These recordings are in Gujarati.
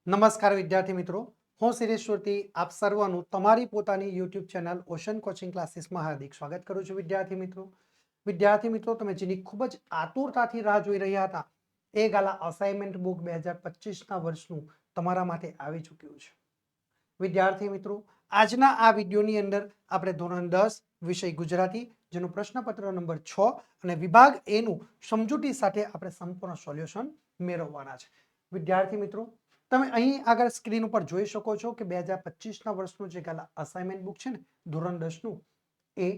નમસ્કાર વિદ્યાર્થી મિત્રો, હું શિરેશ્વરથી આપ સર્વનું તમારી પોતાની યુટ્યુબ ચેનલ ઓશન કોચિંગ ક્લાસીસમાં હાર્દિક સ્વાગત કરું છું. વિદ્યાર્થી મિત્રો તમે જેની ખૂબ જ આતુરતાથી રાહ જોઈ રહ્યા હતા એ ગાલા અસાઇનમેન્ટ બુક 2025ના વર્ષનું તમારા માટે આવી ચૂક્યું છે. વિદ્યાર્થી મિત્રો, આજના આ વિડીયોની અંદર આપણે ધોરણ 10 વિષય ગુજરાતી જેનું પ્રશ્નપત્ર નંબર 6 અને વિભાગ એ નું સમજૂતી સાથે આપણે સંપૂર્ણ સોલ્યુશન મેળવવાના છે. વિદ્યાર્થી મિત્રો, તમે અહીં આગળ સ્ક્રીન ઉપર જોઈ શકો છો કે 2025ના વર્ષનું જે ગાલા અસાઇનમેન્ટ બુક છે ને ધોરણ 10નું, એ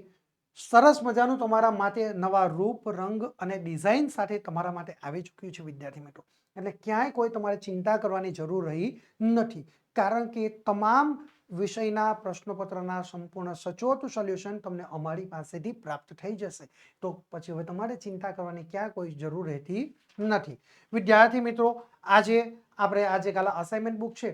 સરસ મજાનું તમારા માટે નવા રૂપ રંગ અને ડિઝાઇન સાથે તમારા માટે આવી ચૂક્યું છે. વિદ્યાર્થી મિત્રો, એટલે ક્યાંય કોઈ તમારે ચિંતા કરવાની જરૂર રહી નથી, કારણ કે તમામ વિષયના પ્રશ્નપત્રના સંપૂર્ણ સચોટ સોલ્યુશન તમને અમારી પાસેથી પ્રાપ્ત થઈ જશે. તો પછી હવે તમારે ચિંતા કરવાની ક્યાં કોઈ જરૂર રહેતી નથી. વિદ્યાર્થી મિત્રો, આજે આપણે આજે ગાલા અસાઇનમેન્ટ બુક છે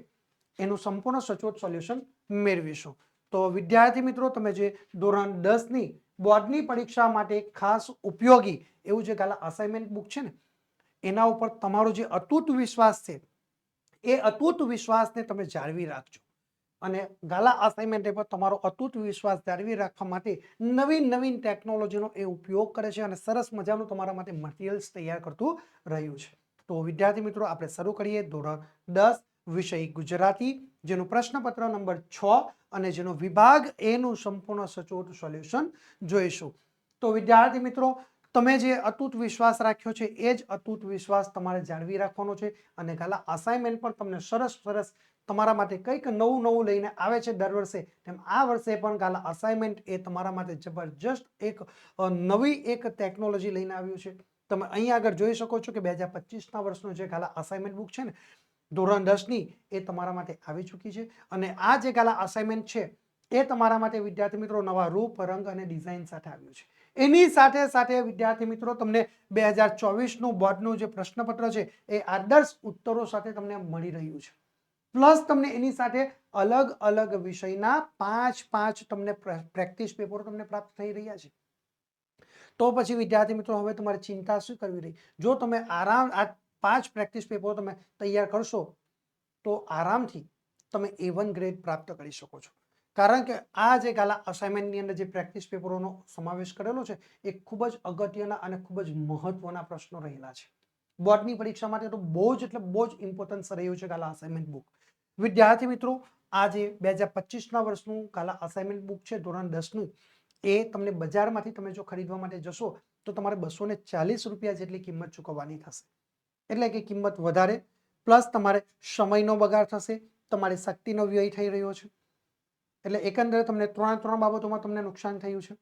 એનું સંપૂર્ણ સચોટ સોલ્યુશન મેળવીશું. તો વિદ્યાર્થી મિત્રો, તમે જે ધોરણ 10ની બોર્ડની પરીક્ષા માટે ખાસ ઉપયોગી એવું જે ગાલા અસાઇનમેન્ટ બુક છે ને એના ઉપર તમારો જે અતૂટ વિશ્વાસ છે એ અતૂટ વિશ્વાસને તમે જાળવી રાખજો. અને ગાલા અસાઇનમેન્ટ પર તમારો અતૂટ વિશ્વાસ જાળવી રાખવા માટે નવીન ટેકનોલોજીનો એ ઉપયોગ કરે છે અને સરસ મજાનું તમારા માટે મટીરિયલ્સ તૈયાર કરતું રહ્યું છે. તો વિદ્યાર્થી મિત્રો, આપણે શરૂ કરીએ ધોરણ 10 વિષય ગુજરાતી જેનું પ્રશ્નપત્ર નંબર 6 અને જેનો વિભાગ એ નું સંપૂર્ણ સચોટ સોલ્યુશન જોઈશું. તો વિદ્યાર્થી મિત્રો, તમે જે અતૂટ વિશ્વાસ રાખ્યો છે એ જ અતૂટ વિશ્વાસ તમારે જાળવી રાખવાનો છે અને ગાલા અસાઇનમેન્ટ પર તમને સરસ તમારા માટે કંઈક નવું લઈને આવે છે દર વર્ષે, તેમ આ વર્ષે પણ ગાલા અસાઇનમેન્ટ એ તમારા માટે જબરજસ્ત એક નવી એક ટેકનોલોજી લઈને આવ્યું છે. તમે અહીં આગળ જોઈ શકો છો કે 2025ના વર્ષનું જે ગાલા અસાઇનમેન્ટ બુક છે ને ધોરણ 10ની એ તમારા માટે આવી ચૂકી છે અને આ જે ગાલા અસાઇનમેન્ટ છે એ તમારા માટે વિદ્યાર્થી મિત્રો નવા રૂપ રંગ અને ડિઝાઇન સાથે આવ્યું છે. એની સાથે વિદ્યાર્થી મિત્રો, તમને 2024નું બોર્ડનું જે પ્રશ્નપત્ર છે એ આદર્શ ઉત્તરો સાથે તમને મળી રહ્યું છે. પ્લસ તમને એની સાથે અલગ વિષયના 5 તમને પ્રેક્ટિસ પેપરો તમને પ્રાપ્ત થઈ રહ્યા છે. તો પછી વિદ્યાર્થી મિત્રો, હવે તમારે ચિંતા શું કરવી રહી? જો તમે આરામ આ 5 પ્રેક્ટિસ પેપરો તમે તૈયાર કરશો તો આરામથી તમે A1 ગ્રેડ પ્રાપ્ત કરી શકો છો. કારણ કે આ જે ગાલા અસાઇનમેન્ટની અંદર જે પ્રેક્ટિસ પેપરોનો સમાવેશ કરેલો છે એ ખૂબ જ અગત્યના અને ખૂબ જ મહત્વના પ્રશ્નો રહેલા છે. બોર્ડની પરીક્ષા માટે તો બહુ જ ઇમ્પોર્ટન્સ રહ્યું છે ગાલા અસાઇનમેન્ટ બુક. વિદ્યાર્થી મિત્રો, આ જે 2025ના વર્ષનું ગાલા અસાઇનમેન્ટ બુક છે ધોરણ 10નું, એ તમને બજારમાંથી તમે જો ખરીદવા માટે જશો તો તમારે 240 રૂપિયા જેટલી કિંમત ચૂકવવાની થશે. એટલે કે કિંમત વધારે, પ્લસ તમારે સમયનો બગાડ થશે, તમારી શક્તિનો વ્યય થઈ રહ્યો છે. એટલે એકંદરે તમને ત્રણ બાબતોમાં તમને નુકસાન થયું છે.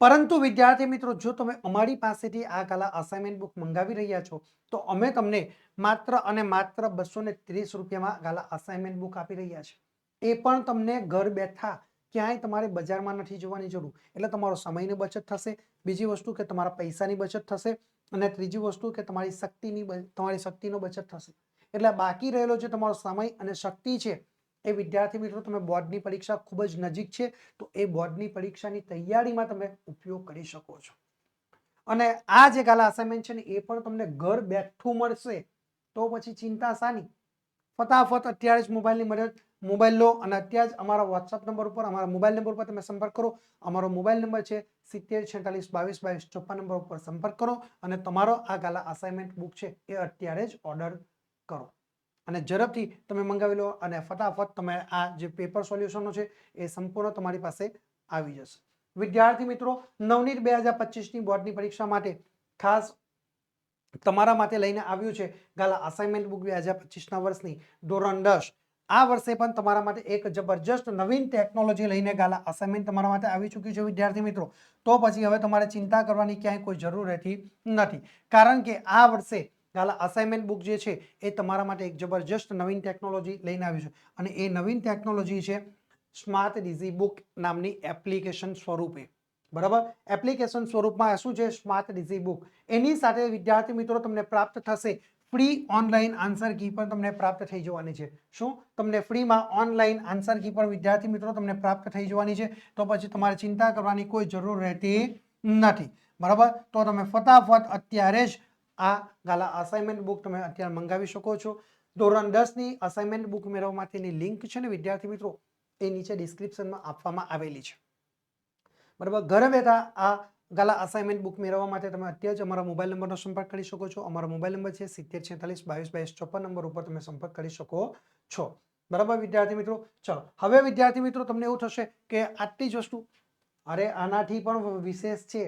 પરંતુ વિદ્યાર્થી મિત્રો, જો તમે અમારી પાસેથી આ ગાલા અસાઇનમેન્ટ બુક મંગાવી રહ્યા છો તો અમે તમને માત્ર અને માત્ર 230 રૂપિયામાં ગાલા અસાઇનમેન્ટ બુક આપી રહ્યા છે. એ પણ તમને ઘર બેઠા, ક્યાંય તમારે બજારમાં નથી જવાની જરૂર. એટલે તમારો સમયની બચત થશે, બીજી વસ્તુ કે તમારા પૈસાની બચત થશે અને ત્રીજી વસ્તુ કે તમારી શક્તિનો બચત થશે. એટલે બાકી રહેલો જે તમારો સમય અને શક્તિ છે એ વિદ્યાર્થી મિત્રો, તમે બોર્ડની પરીક્ષા ખૂબ જ નજીક છે તો એ બોર્ડની પરીક્ષાની તૈયારીમાં તમે ઉપયોગ કરી શકો છો. અને આ જે ગાલા અસાઇનમેન્ટ છે ને એ પણ તમને ઘર બેઠું મળશે. તો પછી ચિંતા શાની? ફટાફટ અત્યારે જ મોબાઈલ લો અને અત્યારે જ અમારા વોટ્સઅપ નંબર ઉપર, અમારા મોબાઈલ નંબર ઉપર તમે સંપર્ક કરો. અમારો મોબાઈલ નંબર છે 7046222254 નંબર ઉપર સંપર્ક કરો અને તમારો આ ગાલા અસાઇનમેન્ટ બુક છે એ અત્યારે જ ઓર્ડર કરો અને ઝડપથી તમે મંગાવી લો અને ફટાફટ તમે આ જે પેપર સોલ્યુશનો છે એ સંપૂર્ણ તમારી પાસે આવી જશે. વિદ્યાર્થી મિત્રો, નવનીત 2025ની બોર્ડની પરીક્ષા માટે ખાસ તમારા માટે લઈને આવ્યું છે ગાલા અસાઇનમેન્ટ બુક 2025ના વર્ષની ધોરણ 10. આ વર્ષે પણ તમારા માટે એક જબરજસ્ત નવીન ટેકનોલોજી લઈને ગાલા અસાઇનમેન્ટ તમારા માટે આવી ચૂક્યું છે વિદ્યાર્થી મિત્રો. તો પછી હવે તમારે ચિંતા કરવાની ક્યાંય કોઈ જરૂર રહેતી નથી, કારણ કે આ વર્ષે ગાલા અસાઇનમેન્ટ બુક જે છે એ તમારા માટે એક જબરજસ્ત નવીન ટેકનોલોજી લઈને આવ્યું છે અને એ નવીન ટેકનોલોજી છે સ્માર્ટ ડિઝી બુક નામની એપ્લિકેશન સ્વરૂપે. બરાબર, એપ્લિકેશન સ્વરૂપમાં શું છે સ્માર્ટ ડિઝી બુક. એની સાથે વિદ્યાર્થી મિત્રો તમને પ્રાપ્ત થશે ફ્રી ઓનલાઈન આન્સર કી પણ તમને પ્રાપ્ત થઈ જવાની છે. શું તમને ફ્રીમાં ઓનલાઈન આન્સર કી પણ વિદ્યાર્થી મિત્રો તમને પ્રાપ્ત થઈ જવાની છે? તો પછી તમારે ચિંતા કરવાની કોઈ જરૂર રહેતી નથી. બરાબર, તો તમે ફટાફટ અત્યારે જ આ ગાલા અસાઇનમેન્ટ બુક તમે અત્યારે મંગાવી શકો છો. ધોરણ 10ની અસાઇનમેન્ટ બુક મેળવવા માટેની લિંક છે ને વિદ્યાર્થી મિત્રો એ નીચે ડિસ્ક્રિપ્શનમાં આપવામાં આવેલી છે. બરાબર, ઘરે બેઠા આ ગાલા અસાઇનમેન્ટ બુક મેળવવા માટે તમે અત્યારે જ અમારા મોબાઈલ નંબરનો સંપર્ક કરી શકો છો. અમારો મોબાઈલ નંબર છે 7046222254 નંબર ઉપર તમે સંપર્ક કરી શકો છો. બરાબર વિદ્યાર્થી મિત્રો, ચલો હવે વિદ્યાર્થી મિત્રો તમને એવું થશે કે આટલી જ વસ્તુ, અરે આનાથી પણ વિશેષ છે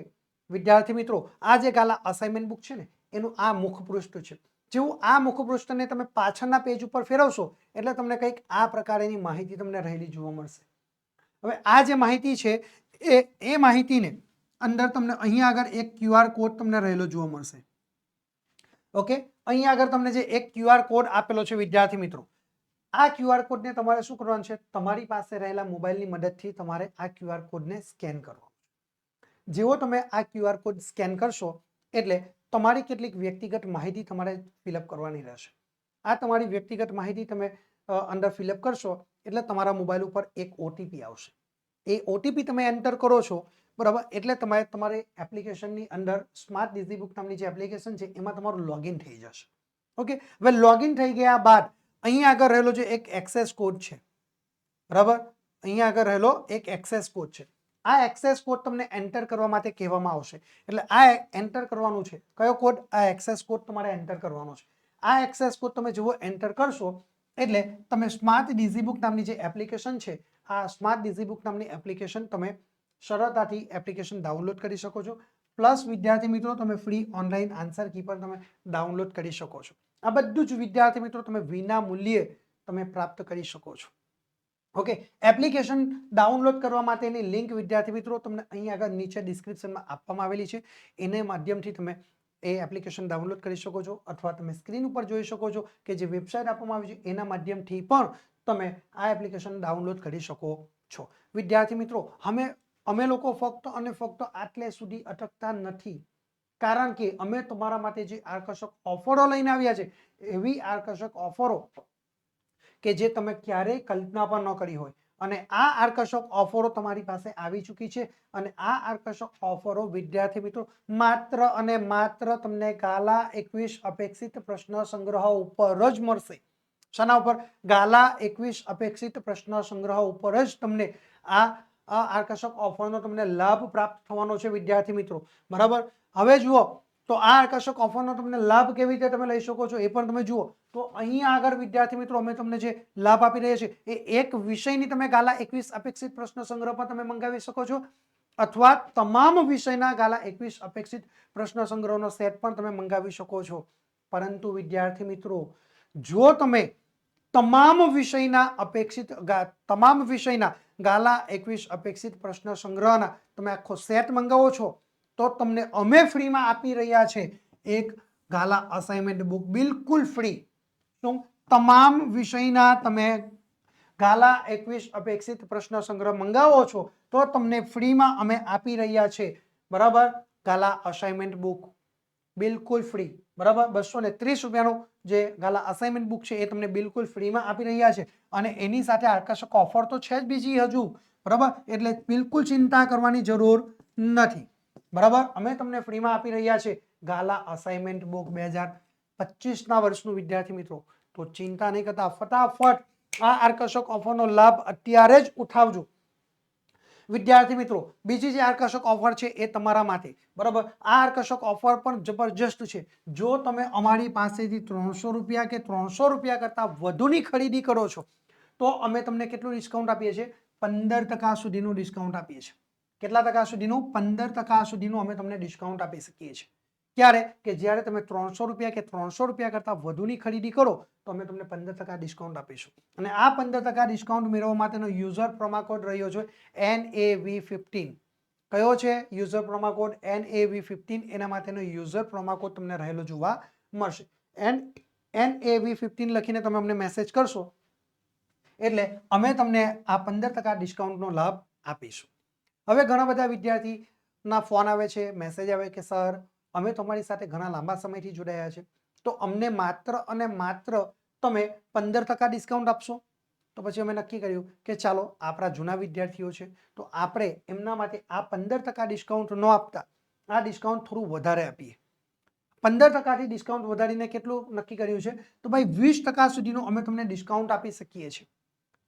વિદ્યાર્થી મિત્રો. આ જે ગાલા અસાઇનમેન્ટ બુક છે ને એનું આ મુખપૃષ્ઠ છે. જેવું આ મુખપૃષ્ઠને તમે પાછળના પેજ ઉપર ફેરવશો એટલે તમને કંઈક આ પ્રકારની માહિતી તમને રહેલી જોવા મળશે. હવે આ જે માહિતી છે એ માહિતીને અંદર તમને અહીંયા આગળ એક QR કોડ તમને રહેલો જોવા મળશે. ઓકે, અહીંયા આગળ તમને જે એક QR કોડ આપેલો છે વિદ્યાર્થી મિત્રો, આ QR કોડને તમારે શું કરવાનું છે, તમારી પાસે રહેલા મોબાઈલની મદદથી તમારે આ QR કોડને સ્કેન કરવાનો. જેવો તમે આ QR કોડ સ્કેન કરશો એટલે તમારી કેટલીક વ્યક્તિગત માહિતી તમારે ફિલઅપ કરવાની રહેશે. આ તમારી વ્યક્તિગત માહિતી તમે અંદર ફિલઅપ કરશો એટલે તમારા મોબાઈલ ઉપર એક OTP આવશે. એ OTP તમે એન્ટર કરો છો બરાબર, એટલે તમારે એપ્લિકેશનની અંદર સ્માર્ટ ડિઝીબુક નામની જે એપ્લિકેશન છે એમાં તમારું લોગિન થઈ જશે. ઓકે, હવે લોગિન થઈ ગયા બાદ અહીંયા આગળ રહેલો જે એક એક્સેસ કોડ છે બરાબર, અહીંયા આગળ રહેલો એક એક્સેસ કોડ છે. આ એક્સેસ કોડ તમને એન્ટર કરવા માટે કહેવામાં આવશે. એટલે આ એન્ટર કરવાનું છે. કયો કોડ? આ એક્સેસ કોડ તમારે એન્ટર કરવાનો છે. આ એક્સેસ કોડ તમે જુઓ એન્ટર કરશો એટલે તમે સ્માર્ટ ડિઝીબુક નામની જે એપ્લિકેશન છે, આ સ્માર્ટ ડિઝીબુક નામની એપ્લિકેશન તમે સરળતાથી એપ્લિકેશન ડાઉનલોડ કરી શકો છો. પ્લસ વિદ્યાર્થી મિત્રો તમે ફ્રી ઓનલાઈન આન્સર કી પણ તમે ડાઉનલોડ કરી શકો છો. આ બધું જ વિદ્યાર્થી મિત્રો તમે વિના મૂલ્યે તમે પ્રાપ્ત કરી શકો છો. ઓકે, એપ્લિકેશન ડાઉનલોડ કરવા માટેની લિંક વિદ્યાર્થી મિત્રો તમને અહીં આગળ નીચે ડિસ્ક્રિપ્શનમાં આપવામાં આવેલી છે. એને માધ્યમથી તમે એ એપ્લિકેશન ડાઉનલોડ કરી શકો છો, અથવા તમે સ્ક્રીન ઉપર જોઈ શકો છો કે જે વેબસાઇટ આપવામાં આવી છે એના માધ્યમથી પણ તમે આ એપ્લિકેશન ડાઉનલોડ કરી શકો છો. વિદ્યાર્થી મિત્રો અમે લોકો ફક્ત અને ફક્ત આટલે સુધી અટકતા નથી, કારણ કે અમે તમારા માટે જે આકર્ષક ઓફરો લઈને આવ્યા છે એવી આકર્ષક ઓફરો કે જે તમે ક્યારેય કલ્પના પણ ન કરી હોય, અને આ આકર્ષક ઓફરો તમારી પાસે આવી ચૂકી છે. અને આ આકર્ષક ઓફરો વિદ્યાર્થી મિત્રો માત્ર અને માત્ર તમને ગાલા 21 અપેક્ષિત પ્રશ્ન સંગ્રહ ઉપર જ મળશે. શાના ઉપર? ગાલા 21 અપેક્ષિત પ્રશ્ન સંગ્રહ ઉપર જ તમને આ આકર્ષક ઓફરનો તમને લાભ પ્રાપ્ત થવાનો છે વિદ્યાર્થી મિત્રો. બરાબર, હવે જુઓ તો આ આકર્ષક ઓફરનો તમને લાભ કેવી રીતે તમે લઈ શકો છો એ પણ તમે જુઓ. તો અહીંયા આગળ વિદ્યાર્થી મિત્રો અમે તમને જે લાભ આપી રહ્યા છીએ એ એક વિષયની તમે ગાલા 21 અપેક્ષિત પ્રશ્ન સંગ્રહ પણ તમે મંગાવી શકો છો, અથવા તમામ વિષયના ગાલા 21 અપેક્ષિત પ્રશ્ન સંગ્રહનો સેટ પણ તમે મંગાવી શકો છો. પરંતુ વિદ્યાર્થી મિત્રો જો તમે તમામ વિષયના ગાલા 21 અપેક્ષિત પ્રશ્ન સંગ્રહના તમે આખો સેટ મંગાવો છો તો તમને અમે ફ્રીમાં આપી રહ્યા છે એક ગાલા અસાઇનમેન્ટ બુક, બિલકુલ ફ્રી. તમામ વિષયના તમે ગાલા 21 અપેક્ષિત પ્રશ્ન સંગ્રહ મંગાવો છો તો તમને ફ્રીમાં અમે આપી રહ્યા છે બરાબર ગાલા અસાઇનમેન્ટ બુક, બિલકુલ ફ્રી. બરાબર, 230 રૂપિયાનું જે ગાલા અસાઇનમેન્ટ બુક છે એ તમને બિલકુલ ફ્રીમાં આપી રહ્યા છે. અને એની સાથે આકર્ષક ઓફર તો છે જ બીજી હજુ, બરાબર, એટલે બિલકુલ ચિંતા કરવાની જરૂર નથી. બરાબર, અમે તમને ફ્રીમાં આપી રહ્યા છે ગાલા અસાઇનમેન્ટ બુક 2025ના વર્ષનું વિદ્યાર્થી મિત્રો. તો ચિંતા નહીં કરતા, ફટાફટ આ આકર્ષક ઓફરનો લાભ અત્યારે જ ઉઠાવજો વિદ્યાર્થી મિત્રો. બીજી જે આકર્ષક ઓફર છે એ તમારા માટે, બરાબર, આ આકર્ષક ઓફર પણ જબરજસ્ત છે. જો તમે અમારી પાસેથી 300 રૂપિયા કે 300 રૂપિયા કરતાં વધુની ખરીદી કરો છો તો અમે તમને કેટલું ડિસ્કાઉન્ટ આપીએ છીએ? 15% સુધીનું ડિસ્કાઉન્ટ આપીએ છીએ. કેટલા ટકા સુધીનું? 15% સુધીનું અમે તમને ડિસ્કાઉન્ટ આપી શકીએ છીએ. ક્યારે? કે જ્યારે તમે 300 રૂપિયા કે 300 રૂપિયા કરતાં વધુની ખરીદી કરો તો અમે તમને 15% ડિસ્કાઉન્ટ આપીશું. અને આ 15% ડિસ્કાઉન્ટ મેળવવા માટેનો યુઝર પ્રોમો રહ્યો છે NAV15. કયો છે યુઝર પ્રોમો કોડ? NAV15. એના માટેનો યુઝર પ્રોમો કોડ તમને રહેલો જોવા મળશે. NAV15 લખીને તમે અમને મેસેજ કરશો એટલે અમે તમને આ 15% ડિસ્કાઉન્ટનો લાભ આપીશું. હવે ઘણા બધા વિદ્યાર્થીના ફોન આવે છે, મેસેજ આવે કે સર અમે તમારી સાથે ઘણા લાંબા સમયથી જોડાયા છે, તો અમને માત્ર અને માત્ર તમે 15% ડિસ્કાઉન્ટ આપશો. તો પછી અમે નક્કી કર્યું કે ચાલો આપણા જૂના વિદ્યાર્થીઓ છે તો આપણે એમના માટે આ 15% ડિસ્કાઉન્ટ ન આપતા આ ડિસ્કાઉન્ટ થોડું વધારે આપીએ. 15% ડિસ્કાઉન્ટ વધારીને કેટલું નક્કી કર્યું છે? તો ભાઈ 20% સુધીનું અમે તમને ડિસ્કાઉન્ટ આપી શકીએ છીએ.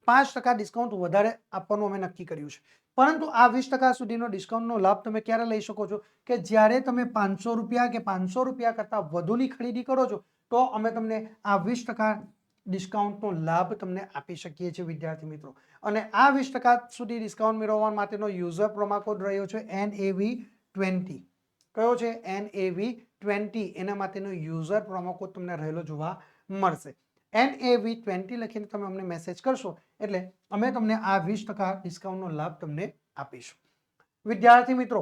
5% ડિસ્કાઉન્ટ વધારે આપવાનું અમે નક્કી કર્યું છે. પરંતુ આ 20% સુધીનો ડિસ્કાઉન્ટનો લાભ તમે ક્યારે લઈ શકો છો? કે જ્યારે તમે 500 રૂપિયા કે 500 રૂપિયા કરતાં વધુની ખરીદી કરો છો તો અમે તમને આ 20% ડિસ્કાઉન્ટનો લાભ તમને આપી શકીએ છીએ વિદ્યાર્થી મિત્રો. અને આ 20% સુધી ડિસ્કાઉન્ટ મેળવવા માટેનો યુઝર પ્રોમો કોડ રહ્યો છે NAV20. કયો છે? NAV20. એના માટેનો યુઝર પ્રોમો કોડ તમને રહેલો જોવા મળશે. NAV20 લખીને તમે અમને મેસેજ કરશો એટલે અમે તમને આ 20% ડિસ્કાઉન્ટનો લાભ તમને આપીશું. વિદ્યાર્થી મિત્રો,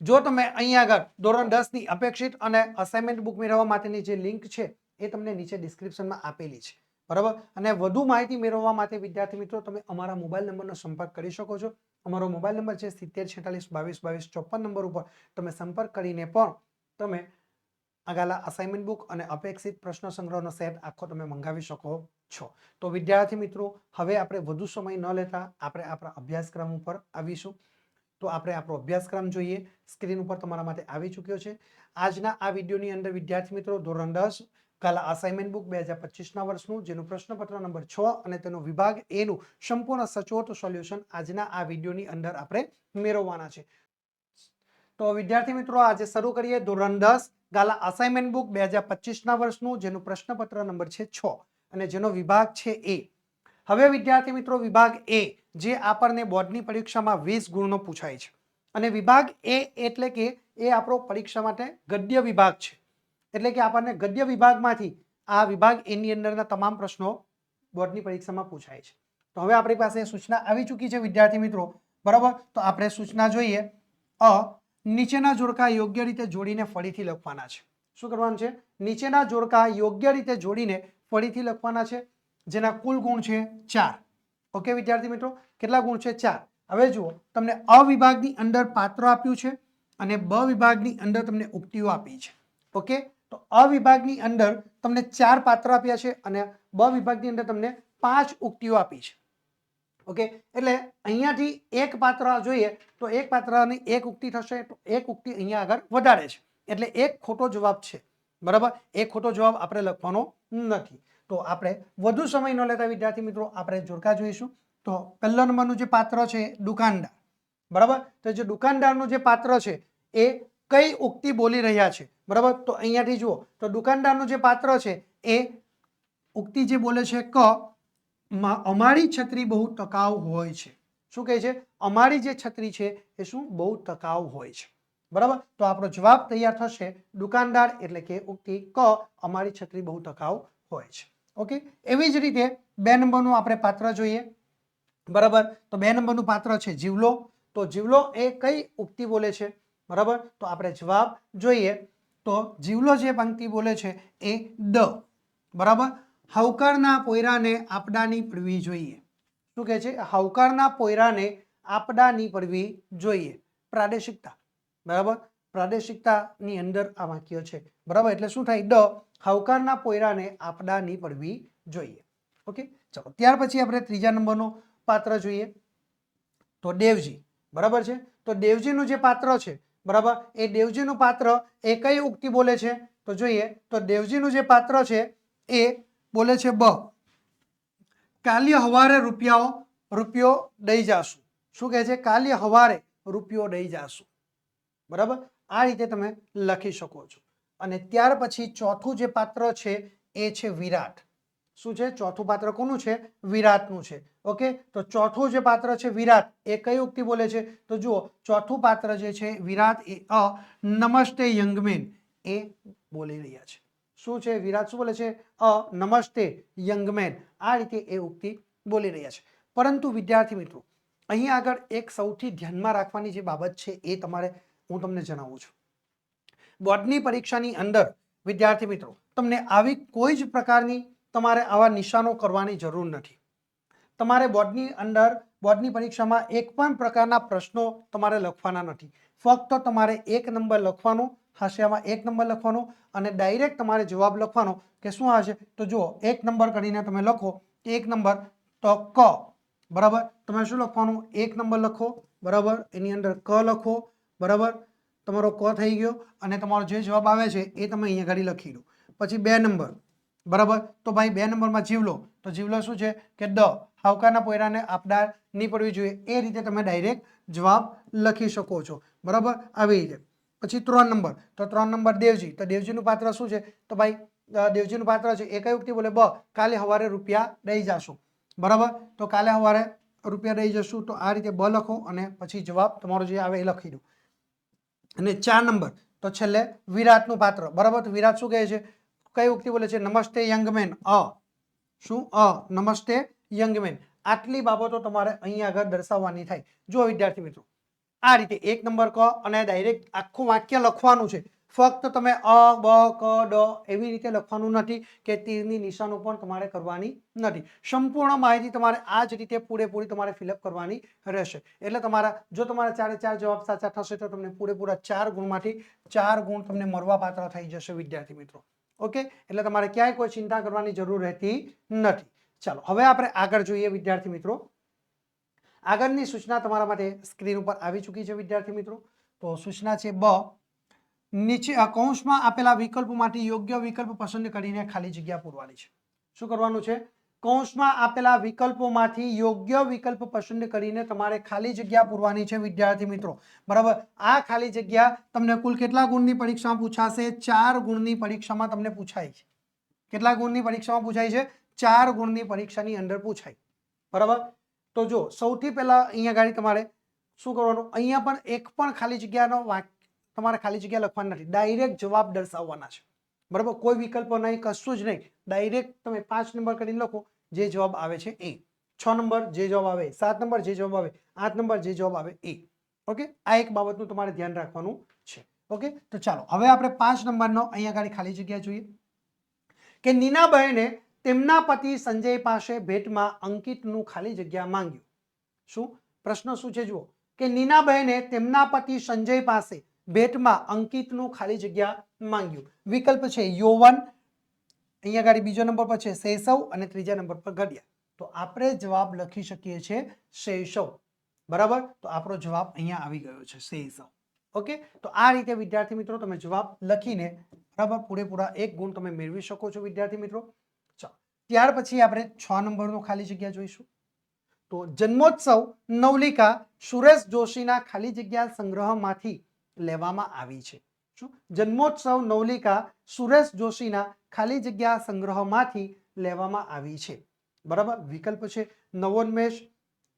જો તમે અહીંયા આગળ ધોરણ 10 ની અપેક્ષિત અને અસાઇનમેન્ટ બુક મેળવવા માટેની જે લિંક છે એ તમને નીચે ડિસ્ક્રિપ્શનમાં આપેલી છે, બરાબર. અને વધુ માહિતી મેળવવા માટે વિદ્યાર્થી મિત્રો તમે અમારા મોબાઈલ નંબરનો સંપર્ક કરી શકો છો. અમારો મોબાઈલ નંબર છે 7046222254 નંબર ઉપર તમે સંપર્ક કરીને પણ તમે આગળના અસાઇનમેન્ટ બુક અને અપેક્ષિત પ્રશ્ન સંગ્રહનો સેટ આખો તમે મંગાવી શકો છો. તો વિદ્યાર્થી મિત્રો, હવે આપણે વધુ સમય ન લેતા આપણે આપણા અભ્યાસક્રમ ઉપર આવીશું. તો આપણે આપણો અભ્યાસક્રમ જોઈએ. સ્ક્રીન ઉપર તમારા માટે આવી ચૂક્યો છે. આજના આ વિડીયોની અંદર વિદ્યાર્થી મિત્રો ધોરણ 10 કાલા અસાઇનમેન્ટ બુક 2025ના વર્ષનું જેનું પ્રશ્નપત્ર નંબર 6 અને તેનો વિભાગ એ નું સંપૂર્ણ સચોટ સોલ્યુશન આજના આ વિડીયોની અંદર આપણે મેળવવાના છે. તો વિદ્યાર્થી મિત્રો, આજે શરૂ કરીએ ધોરણ 10 ગાલા અસાઇનમેન્ટ બુક 2025ના વર્ષનું જેનું પ્રશ્નપત્ર નંબર છે 6 અને જેનો વિભાગ છે એ. હવે વિદ્યાર્થી મિત્રો, વિભાગ એ જે આપણને બોર્ડની પરીક્ષામાં 20 ગુણનો પૂછાય છે અને વિભાગ એ એટલે કે એ આપણો પરીક્ષા માટે ગદ્ય વિભાગ છે. એટલે કે આપણને ગદ્ય વિભાગમાંથી આ વિભાગ એની અંદરના તમામ પ્રશ્નો બોર્ડની પરીક્ષામાં પૂછાય છે. તો હવે આપણી પાસે સૂચના આવી ચૂકી છે વિદ્યાર્થી મિત્રો, બરાબર. તો આપણે સૂચના જોઈએ. નીચેના જોડકા યોગ્ય રીતે જોડીને ફરીથી લખવાના છે. શું કરવાનું છે? નીચેના જોડકા યોગ્ય રીતે જોડીને ફરીથી લખવાના છે, જેના કુલ ગુણ છે 4. ઓકે વિદ્યાર્થી મિત્રો, કેટલા ગુણ છે? 4. હવે જુઓ, તમને અ વિભાગની અંદર પાત્ર આપ્યું છે અને બ વિભાગની અંદર તમને ઉક્તિઓ આપી છે. ઓકે, તો અ વિભાગની અંદર તમને 4 પાત્ર આપ્યા છે અને બ વિભાગની અંદર તમને 5 ઉક્તિઓ આપી છે. ઓકે, એટલે અહીંયાથી એક પાત્ર જોઈએ તો એક પાત્રની એક ઉક્તિ થશે, તો એક ઉક્તિ અહીંયા આગળ વધારે છે એટલે એક ખોટો જવાબ છે, બરાબર. એક ખોટો જવાબ આપણે લખવાનો નથી. તો આપણે વધુ સમય ન લેતા વિદ્યાર્થી મિત્રો આપણે જોડકા જોઈશું. તો પહેલા નંબરનું જે પાત્ર છે દુકાનદાર, બરાબર. તો જે દુકાનદારનું જે પાત્ર છે એ કઈ ઉક્તિ બોલી રહ્યા છે, બરાબર. તો અહીંયાથી જુઓ તો દુકાનદારનું જે પાત્ર છે એ ઉક્તિ જે બોલે છે ક અમારી છત્રી બહુ ટકાઉ હોય છે. શું કહે છે? અમારી જે છત્રી છે એ શું બહુ ટકાઉ હોય છે, બરાબર. તો આપણો જવાબ તૈયાર થશે દુકાનદાર એટલે કે ઉક્તિ ક અમારી છત્રી બહુ ટકાઉ હોય છે. ઓકે, એવી જ રીતે 2 નંબરનું આપણે પાત્ર જોઈએ, બરાબર. તો 2 નંબરનું પાત્ર છે જીવલો. તો જીવલો એ કઈ ઉક્તિ બોલે છે, બરાબર. તો આપણે જવાબ જોઈએ તો જીવલો જે પંક્તિ બોલે છે એ ડ, બરાબર. હાવકારના પોયરાને આપડાની પડવી જોઈએ. શું કહે છે? હાવકારના પોયરાને આપડાની પડવી જોઈએ. પ્રાદેશિકતા, બરાબર. પ્રાદેશિકતાની અંદર આ વાક્ય છે, બરાબર. એટલે શું થાય? ડ હાવકારના પોયરાને આપડાની પડવી જોઈએ. ઓકે, ચલો ત્યાર પછી આપણે ત્રીજા નંબરનો પાત્ર જોઈએ તો દેવજી, બરાબર છે. તો દેવજીનું જે પાત્ર છે, બરાબર, એ દેવજીનું પાત્ર એ કઈ ઉક્તિ બોલે છે? તો જોઈએ તો દેવજીનું જે પાત્ર છે એ બોલે છે બ કાલ્ય હવારે રૂપિયો દઈ જાશું. શું કહે છે? કાલ્ય હવારે રૂપિયો દઈ જાશું, બરાબર. આ રીતે તમે લખી શકો છો. અને ત્યાર પછી ચોથું જે પાત્ર છે એ છે વિરાટ. શું છે? ચોથું પાત્ર કોનું છે? વિરાટનું છે. ઓકે, તો ચોથું જે પાત્ર છે વિરાટ એ કઈ ઉક્તિ બોલે છે? તો જુઓ ચોથું પાત્ર જે છે વિરાટ એ નમસ્તે યંગમેન એ બોલી રહ્યા છે. શું છે? વિરાટ શું બોલે છે? નમસ્તે યંગમેન. આ રીતે એ ઉક્તિ બોલી રહ્યા છે. પરંતુ વિદ્યાર્થી મિત્રો અહીં આગળ એક સૌથી ધ્યાનમાં રાખવાની જે બાબત છે એ હું તમને જણાવું છું. બોર્ડની પરીક્ષાની અંદર વિદ્યાર્થી મિત્રો તમને આવી કોઈ જ પ્રકારની તમારે આવા નિશાનો કરવાની જરૂર નથી. તમારે બોર્ડની અંદર બોર્ડની પરીક્ષામાં એક પણ પ્રકારના પ્રશ્નો તમારે લખવાના નથી. ફક્ત તમારે 1 નંબર લખવાનો, હાંસિયામાં 1 નંબર લખવાનો અને ડાયરેક્ટ તમારે જવાબ લખવાનો કે શું હશે? તો જુઓ 1 નંબર કરીને તમે લખો 1 નંબર તો ક, બરાબર. તમે શું લખવાનું? 1 નંબર લખો, બરાબર. એની અંદર ક લખો, બરાબર. તમારો ક થઈ ગયો અને તમારો જે જવાબ આવે છે એ તમે અહીંયા આગળ લખી લો. પછી 2 નંબર, બરાબર. તો ભાઈ 2 નંબરમાં જીવલો, તો જીવલો શું છે કે દ હાવકાના પોયરાને આપદાર નહીં પડવી જોઈએ, એ રીતે તમે ડાયરેક્ટ જવાબ લખી શકો છો, બરાબર. આવી રીતે. પછી 3 નંબર, તો 3 નંબર દેવજી, તો દેવજીનું પાત્ર શું છે, તો ભાઈ દેવજીનું પાત્ર છે એ કઈ ઉક્તિ બોલે, બ કાલે સવારે રૂપિયા દઈ જાશું, બરાબર. તો કાલે સવારે રૂપિયા દઈ જશું, તો આ રીતે બ લખો અને પછી જવાબ તમારો જે આવે એ લખી દો. અને 4 નંબર, તો છેલ્લે વિરાટનું પાત્ર, બરાબર. તો વિરાટ શું કહે છે, કઈ ઉક્તિ બોલે છે, નમસ્તે યંગ મેન, શું નમસ્તે યંગ મેન. આટલી બાબતો તમારે અહીંયા આગળ દર્શાવવાની થાય. જો વિદ્યાર્થી મિત્રો, આ રીતે 1 નંબર ક અને ડાયરેક્ટ આખું વાક્ય લખવાનું છે. ફક્ત તમે અ બ ક ડ એવી રીતે લખવાનું નથી કે તીરની નિશાનો પણ તમારે કરવાની નથી. સંપૂર્ણ માહિતી તમારે આ જ રીતે પૂરેપૂરી તમારે ફિલઅપ કરવાની રહેશે. એટલે તમારા જો તમારા 4 જવાબ સાચા થશે તો તમને પૂરેપૂરા 4 ગુણમાંથી 4 ગુણ તમને મળવા પાત્ર થઈ જશે વિદ્યાર્થી મિત્રો. ઓકે, એટલે તમારે ક્યાંય કોઈ ચિંતા કરવાની જરૂર રહેતી નથી. ચાલો હવે આપણે આગળ જોઈએ વિદ્યાર્થી મિત્રો. આગળની સૂચના તમારા માટે સ્ક્રીન ઉપર આવી ચૂકી છે વિદ્યાર્થી મિત્રો. તો સૂચના છે બ, નીચે કૌંસમાં આપેલા વિકલ્પોમાંથી યોગ્ય વિકલ્પ પસંદ કરીને ખાલી જગ્યા પૂરવાની છે. શું કરવાનું છે, કૌંસમાં આપેલા વિકલ્પોમાંથી યોગ્ય વિકલ્પ પસંદ કરીને તમારે ખાલી જગ્યા પૂરવાની છે વિદ્યાર્થી મિત્રો, બરાબર. આ ખાલી જગ્યા તમને કુલ કેટલા ગુણની પરીક્ષામાં પૂછાશે, 4 ગુણની પરીક્ષામાં તમને પૂછાય છે. કેટલા ગુણની પરીક્ષામાં પૂછાય છે, 4 ગુણની પરીક્ષાની અંદર પૂછાય, બરાબર. તો જો સૌથી પહેલા અહીંયા ગાડી તમારે શું કરવાનું, અહીંયા પણ એક પણ ખાલી જગ્યાનો તમારે ખાલી જગ્યા લખવાની નથી, ડાયરેક્ટ જવાબ દર્શાવવાના છે, બરાબર. કોઈ વિકલ્પ નહીં, કશું જ નહીં, ડાયરેક્ટ તમે 5 નંબર કરીને લખો, જે જવાબ આવે છે એ. 6 નંબર જે જવાબ આવે, 7 નંબર જે જવાબ આવે, 8 નંબર જે જવાબ આવે એ. ઓકે, આ એક બાબતનું તમારે ધ્યાન રાખવાનું છે. ઓકે, તો ચાલો હવે આપણે 5 નંબરનો અહીંયા ગાડી ખાલી જગ્યા જોઈએ કે નીનાબહેને તેમના પતિ સંજય પાસે ભેટમાં અંકિતનું ખાલી જગ્યા માંગ્યું. શું પ્રશ્ન શું છે જુઓ, કે નીનાબહેને તેમના પતિ સંજય પાસે ભેટમાં અંકિતનું ખાલી જગ્યા માંગ્યું. વિકલ્પ છે યૌવન, અહીંયા ગાડી બીજો નંબર પર છે શૈશવ અને ત્રીજા નંબર પર ઘડિયાળ. તો આપણે જવાબ લખી શકીએ છીએ શૈશવ, બરાબર. તો આપણો જવાબ અહીંયા આવી ગયો છે શૈશવ. ઓકે, તો આ રીતે વિદ્યાર્થી મિત્રો તમે જવાબ લખીને બરાબર પૂરેપૂરા 1 ગુણ તમે મેળવી શકો છો વિદ્યાર્થી મિત્રો. ચાલો ત્યાર પછી આપણે 6 નંબરનો ખાલી જગ્યા જોઈશું. તો જન્મોત્સવ નવલિકા સુરેશ જોશીના ખાલી જગ્યા સંગ્રહમાંથી લેવામાં આવી છે. શું જન્મોત્સવ નવલિકા સુરેશ જોશીના ખાલી જગ્યા સંગ્રહમાંથી લેવામાં આવી છે, બરાબર. વિકલ્પ છે નવોન્મેષ,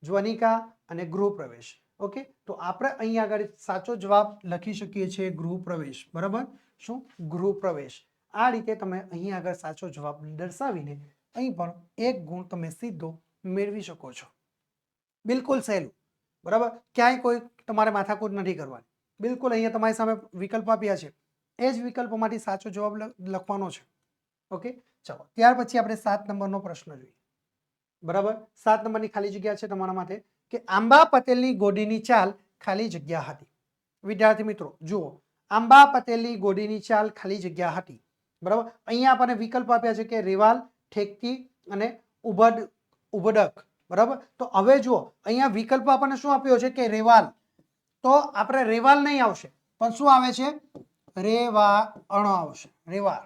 જ્વનિકા અને ગૃહપ્રવેશ. ઓકે, તો આપણે અહીંયા આગળ સાચો જવાબ લખી શકીએ છીએ ગૃહપ્રવેશ, બરાબર. શું ગૃહપ્રવેશ. આ રીતે તમે અહીં આગળ સાચો જવાબ દર્શાવીને અહીં પણ 1 ગુણ તમે સીધો મેળવી શકો છો. બિલકુલ સહેલું, બરાબર. ક્યાંય કોઈ તમારે માથાકૂટ નથી કરવાની. બિલકુલ અહીંયા તમારી સામે વિકલ્પ આપ્યા છે, એ જ વિકલ્પોમાંથી સાચો જવાબ લખવાનો છે. ઓકે, ચાલો ત્યાર પછી આપણે 7 નંબરનો પ્રશ્ન જોઈએ, બરાબર. 7 નંબરની ખાલી જગ્યા છે તમારા માટે કે આંબા પટેલની ગોડીની ચાલ ખાલી જગ્યા હતી. વિદ્યાર્થી મિત્રો જુઓ, આંબા પટેલની ગોડીની ચાલ ખાલી જગ્યા હતી, બરાબર. અહીંયા આપણને વિકલ્પ આપ્યા છે કે રેવાલ, ઠેકતી અને ઉબડક, બરાબર. તો હવે જુઓ અહીંયા વિકલ્પ આપણને શું આપ્યો છે કે રેવાલ, તો આપણે રેવાલ નહીં આવશે પણ શું આવે છે, રેવાણ આવશે, રેવાર,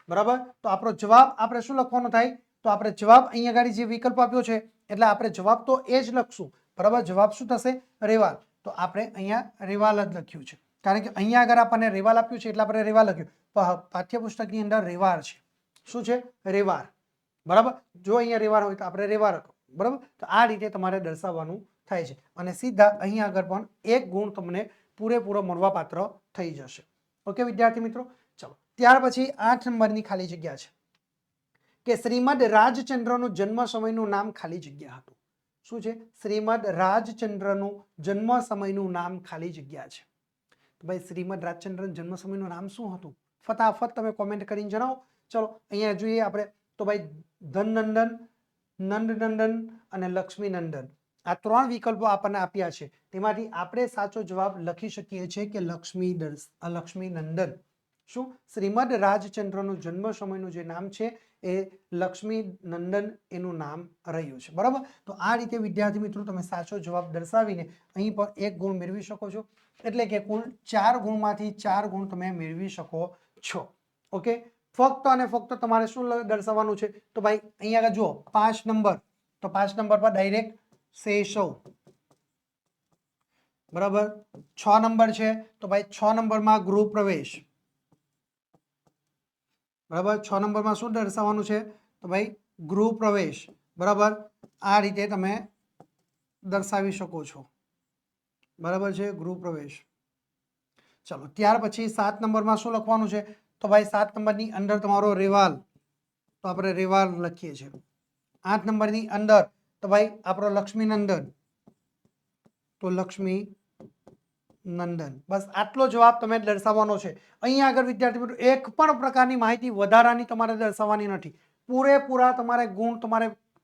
બરાબર. તો આપણો જવાબ આપણે શું લખવાનો થાય, તો આપણે જવાબ અહીંયા આગળ જે વિકલ્પ આપ્યો છે એટલે આપણે જવાબ તો એ જ લખશું, બરાબર. જવાબ શું થશે, રેવાલ. તો આપણે અહીંયા રેવાલ જ લખ્યું છે કારણ કે અહીંયા આગળ આપણને રેવાલ આપ્યું છે એટલે આપણે રેવાલ લખ્યું. પાઠ્યપુસ્તકની અંદર રેવાર છે, શું છે, રેવાર, બરાબર. જો અહીંયા રેવાર હોય તો આપણે રેવાર લખો, બરાબર. તો આ રીતે તમારે દર્શાવવાનું થાય છે અને સીધા અહીં આગળ પણ 1 ગુણ તમને પૂરેપૂરો મળવા પાત્ર થઈ જશે. ઓકે વિદ્યાર્થી મિત્રો, ચલો ત્યાર પછી 8 નંબરની ખાલી જગ્યા છે કે શ્રીમદ રાજચંદ્રનું જન્મ સમયનું નામ ખાલી જગ્યા હતું. શું છે, શ્રીમદ રાજચંદ્રનું જન્મ સમયનું નામ ખાલી જગ્યા છે. તો ભાઈ શ્રીમદ રાજચંદ્રન જન્મ સમયનું નામ શું હતું, ફટાફટ તમે કોમેન્ટ કરીને જણાવો. ચલો અહીંયા જોઈએ આપણે, તો ભાઈ ધનનંદન, નંદનંદન અને લક્ષ્મીનંદન, આ 3 વિકલ્પો આપણને આપ્યા છે. તેમાંથી આપણે સાચો જવાબ લખી શકીએ છીએ કે લક્ષ્મીનંદન. શું શ્રીમદ રાજચંદ્રનું જન્મ સમયનું જે નામ છે એ લક્ષ્મી નંદન એનું નામ રહ્યું છે, બરાબર. તો આ રીતે વિદ્યાર્થી મિત્રો તમે સાચો જવાબ દર્શાવીને અહીં પણ 1 ગુણ મેળવી શકો છો, એટલે કે કુલ 4 ગુણમાંથી 4 ગુણ તમે મેળવી શકો છો. ઓકે, ફક્ત અને ફક્ત તમારે શું દર્શાવવાનું છે, તો ભાઈ અહીંયા આગળ જુઓ 5 નંબર, તો 5 નંબર પર ડાયરેક્ટ શેષવ, બરાબર. 6 નંબર છે તો ભાઈ 6 નંબરમાં ગૃહ પ્રવેશ, બરાબર. 6 નંબરમાં શું દર્શાવવાનું છે, તો ભાઈ ગૃહ પ્રવેશ, બરાબર. આ રીતે તમે દર્શાવી શકો છો, બરાબર છે, ગૃહ પ્રવેશ. ચલો ત્યાર પછી 7 નંબરમાં શું લખવાનું છે, તો ભાઈ 7 નંબરની અંદર તમારો રેવાલ, તો આપણે રેવાલ લખીએ છીએ. 8 નંબરની અંદર તો ભાઈ આપણો લક્ષ્મીનંદન, તો લક્ષ્મી નંદન. બસ આટલો જવાબ તમે દર્શાવવાનો છે. અહીંયા આગળ વિદ્યાર્થી મિત્રો એક પણ પ્રકારની માહિતી વધારાની તમારે દર્શાવવાની નથી. પૂરેપૂરા તમારે ગુણ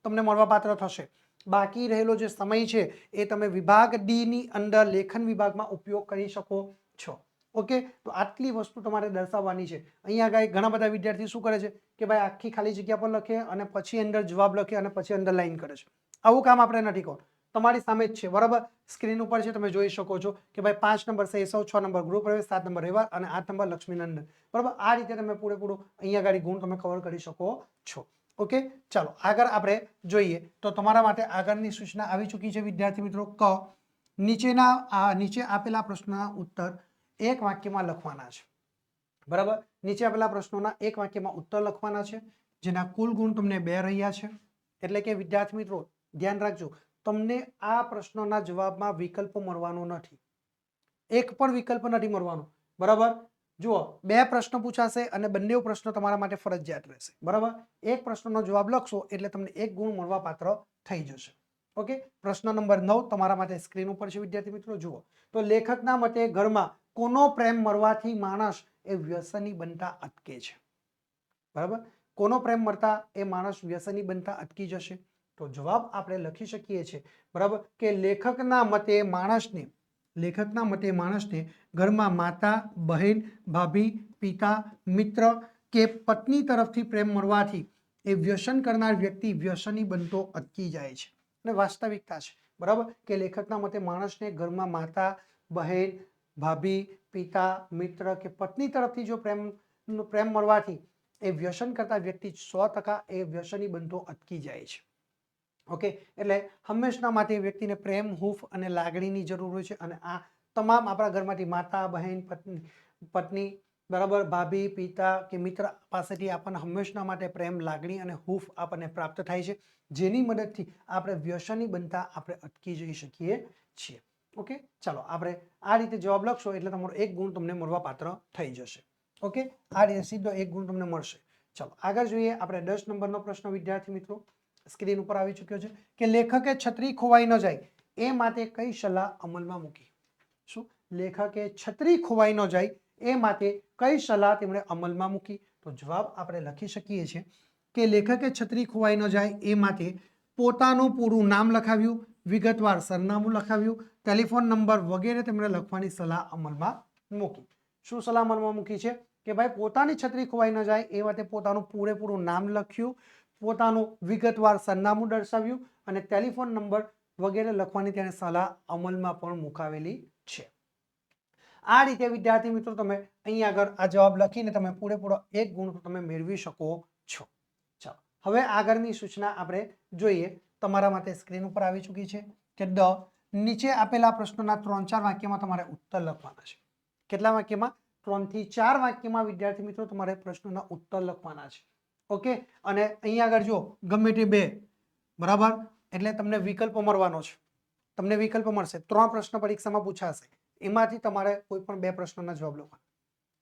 તમને મળવાપાત્ર થશે. બાકી રહેલો જે સમય છે એ તમે વિભાગ ડી ની અંદર લેખન વિભાગમાં ઉપયોગ કરી શકો છો. ઓકે, તો આટલી વસ્તુ તમારે દર્શાવવાની છે. અહીંયા આગળ ઘણા બધા વિદ્યાર્થી શું કરે છે કે ભાઈ આખી ખાલી જગ્યા પર લખે અને પછી અંદર જવાબ લખે અને પછી અંડરલાઈન કરે છે. આવું કામ આપણે નથી કરવું. તમારી સામે જ છે, બરાબર. સ્ક્રીન ઉપર છે, તમે જોઈ શકો છો કે ભાઈ 5 નંબર શૈશવ, 6 નંબર ગૃહ પ્રવેશ, 7 નંબર રેવાલ અને 8 નંબર લક્ષ્મીનંદન, બરાબર. આ રીતે તમે પૂરેપૂરું અહીંયા આગળ ગુણ તમે કવર કરી શકો છો. ઓકે, ચાલો આગળ આપણે જોઈએ. તો તમારા માટે આગળની સૂચના આવી ચૂકી છે વિદ્યાર્થી મિત્રો. નીચે આપેલા પ્રશ્નના ઉત્તર એક વાક્યમાં લખવાના છે, બરાબર. નીચે આપેલા પ્રશ્નોના એક વાક્યમાં ઉત્તર લખવાના છે, જેના કુલ ગુણ તમને 2 રહ્યા છે. એટલે કે વિદ્યાર્થી મિત્રો ધ્યાન રાખજો, તમને આ પ્રશ્નોના જવાબમાં વિકલ્પો મળવાનો નથી, એક પણ વિકલ્પ નથી મળવાનો, બરાબર. જુઓ, 2 પ્રશ્ન પૂછાશે અને બંને પ્રશ્નો તમારા માટે ફરજિયાત રહેશે, બરાબર. એક પ્રશ્નનો જવાબ લખશો એટલે તમને 1 ગુણ મળવા પાત્ર થઈ જશે. ઓકે, પ્રશ્ન નંબર 9 તમારા માટે સ્ક્રીન ઉપર છે વિદ્યાર્થી મિત્રો. જુઓ, તો લેખકના મતે ઘરમાં કોનો પ્રેમ મળવાથી માણસ એ વ્યસની બનતા અટકે છે, બરાબર. કોનો પ્રેમ મળતા એ માણસ વ્યસની બનતા અટકી જશે. તો જવાબ આપણે લખી શકીએ છીએ, બરાબર, કે લેખકના મતે માણસને ઘરમાં માતા, બહેન, ભાભી, પિતા, મિત્ર કે પત્ની તરફથી પ્રેમ મળવાથી એ વ્યસન કરનાર વ્યક્તિ વ્યસની બનતો અટકી જાય છે. અને વાસ્તવિકતા છે, બરાબર, કે લેખકના મતે માણસને ઘરમાં માતા, બહેન, ભાભી, પિતા, મિત્ર કે પત્ની તરફથી જો પ્રેમ મળવાથી એ વ્યસન કરતા વ્યક્તિ 100% એ વ્યસની બનતો અટકી જાય છે. ઓકે, એટલે હંમેશા માટે વ્યક્તિને પ્રેમ, હૂંફ અને લાગણીની જરૂર હોય છે. અને આ તમામ આપણા ઘરમાંથી માતા, બહેન, પત્ની, બરાબર, ભાભી, પિતા કે મિત્ર પાસેથી આપણને હંમેશા માટે પ્રેમ, લાગણી અને હૂંફ આપણને પ્રાપ્ત થાય છે, જેની મદદથી આપણે વ્યસની બનતા આપણે અટકી જઈ શકીએ છીએ. ઓકે, ચાલો આપણે આ રીતે જવાબ લખશો એટલે તમારો 1 ગુણ તમને મળવા પાત્ર થઈ જશે. ઓકે, આ રીતે સીધો 1 ગુણ તમને મળશે. ચાલો આગળ જોઈએ આપણે 10 નંબરનો પ્રશ્ન વિદ્યાર્થી મિત્રો. સ્ક્રીન ઉપર આવી ચૂક્યો છે કે લેખકે છત્રી ખોવાઈ ન જાય એ માટે કઈ સલાહ અમલમાં મૂકી. શું? લેખકે છત્રી ખોવાઈ ન જાય એ માટે કઈ સલાહ તેમણે અમલમાં મૂકી. તો જવાબ આપણે લખી શકીએ છીએ કે લેખકે છત્રી ખોવાઈ ન જાય એ માટે પોતાનું પૂરું નામ લખાવ્યું, વિગતવાર સરનામું લખાવ્યું, ટેલિફોન નંબર વગેરે તેમણે લખવાની સલાહ અમલમાં મૂકી. શું સલાહ અમલમાં મૂકી છે કે ભાઈ પોતાની છત્રી ખોવાઈ ન જાય એ માટે પોતાનું પૂરેપૂરું નામ લખ્યું, પોતાનું વિગતવાર સરનામું દર્શાવ્યું અને ટેલિફોન નંબર વગેરે લખવાની તેણે સલાહ અમલમાં પણ મુકાવેલી છે. આ રીતે વિદ્યાર્થી મિત્રો તમે અહીંયા આગળ આ જવાબ લખીને તમે પૂરેપૂરો 1 ગુણ તમે મેળવી શકો છો. ચાલો હવે આગળની સૂચના આપણે જોઈએ. તમારા માટે સ્ક્રીન ઉપર આવી ચૂકી છે કે નીચે આપેલા પ્રશ્નોના 3-4 વાક્યમાં તમારે ઉત્તર લખવાના છે. કેટલા વાક્યમાં? 3 થી 4 વાક્યમાં વિદ્યાર્થી મિત્રો તમારે પ્રશ્નોના ઉત્તર લખવાના છે. ઓકે, અને અહીંયા આગળ જો ગમે તે 2, બરાબર, એટલે તમને વિકલ્પો મળવાનો છે. તમને વિકલ્પ મળશે. 3 પ્રશ્ન પરીક્ષામાં પૂછાશે, એમાંથી તમારે કોઈ પણ 2 પ્રશ્નોના જવાબ લખવાના.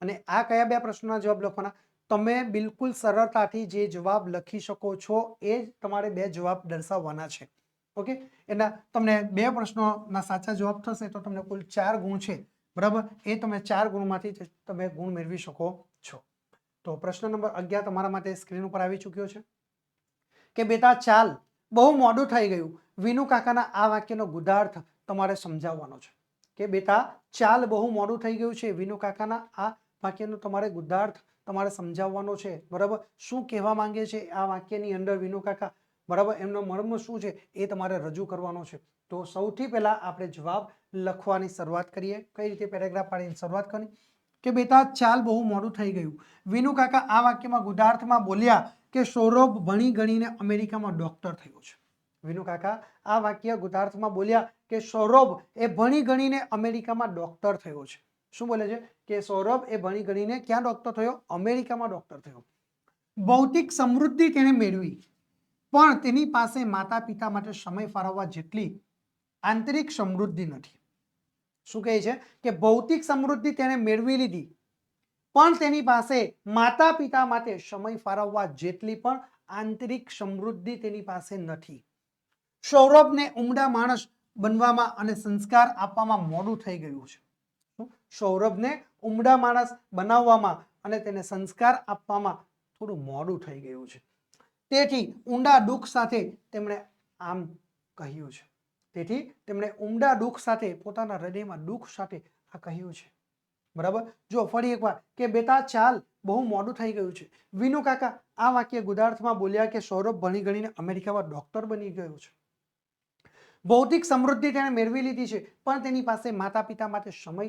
અને આ કયા 2 પ્રશ્નોના જવાબ લખવાના? તમે બિલકુલ સરળતાથી જે જવાબ લખી શકો છો એ જ તમારે 2 જવાબ દર્શાવવાના છે. ઓકે, એના તમને 2 પ્રશ્નોના સાચા જવાબ થશે તો તમને કુલ 4 ગુણ છે, બરાબર. એ તમે 4 ગુણમાંથી તમે ગુણ મેળવી શકો છો. તો પ્રશ્ન નંબર 11 તમારા માટે સ્ક્રીન ઉપર આવી ચૂક્યો છે કે બેટા ચાલ, બહુ મોડું થઈ ગયું. વિનુ કાકાના આ વાક્યનો ગુદાર્થ તમારે સમજાવવાનો છે કે બેટા ચાલ, બહુ મોડું થઈ ગયું છે. વિનુ કાકાના આ વાક્યનો તમારે ગુદાર્થ તમારે સમજાવવાનો છે, બરાબર. શું કહેવા માંગે છે આ વાક્યની અંદર વિનુ કાકા, બરાબર, એમનો મર્મ શું છે એ તમારે રજૂ કરવાનો છે. તો સૌથી પહેલા આપણે જવાબ લખવાની શરૂઆત કરીએ. કઈ રીતે પેરેગ્રાફ પાડીને શરૂઆત કરી કે બેટા ચાલ બહુ મોડું થઈ ગયું. વિનુ કાકા આ વાક્યમાં ગુદાર્થમાં બોલ્યા કે સૌરભ ભણી ગણીને અમેરિકામાં ડોક્ટર થયો છે. વિનુ કાકા આ વાક્ય ગુદાર્થમાં બોલ્યા કે સૌરભ એ ભણી ગણીને અમેરિકામાં ડોક્ટર થયો છે. શું બોલે છે કે સૌરભ એ ભણી ગણીને ક્યાં ડોક્ટર થયો? અમેરિકામાં ડોક્ટર થયો. ભૌતિક સમૃદ્ધિ તેને મેળવી, પણ તેની પાસે માતા પિતા માટે સમય ફાળવવા જેટલી આંતરિક સમૃદ્ધિ નથી. શું કહે છે કે ભૌતિક સમૃદ્ધિ તેને મેળવી લીધી, પણ તેની પાસે માતા પિતા માટે સમય ફાળવવા જેટલી પણ આંતરિક સમૃદ્ધિ તેની પાસે નથી. સૌરભને ઉમદા માણસ બનવામાં અને સંસ્કાર આપવામાં મોડું થઈ ગયું છે. સૌરભને ઉમદા માણસ બનાવવામાં અને તેને સંસ્કાર આપવામાં થોડું મોડું થઈ ગયું છે. તેથી ઊંડા દુઃખ સાથે તેમણે આમ કહ્યું છે. તેથી તેમણે ઊંડા દુઃખ સાથે, પોતાના હૃદયમાં દુઃખ સાથે આ કહ્યું છે. બરાબર. જો ફરી એકવાર કે બેટા ચાલ બહુ મોડું થઈ ગયું છે. વિનુ કાકા આ વાક્ય ગુદાર્થમાં બોલ્યા કે સૌરભ ભણી ગણીને અમેરિકામાં ડોક્ટર બની ગયો છે. ભૌતિક સમૃદ્ધિ તેણે મેળવી લીધી છે, પણ તેની પાસે માતા પિતા માટે સમય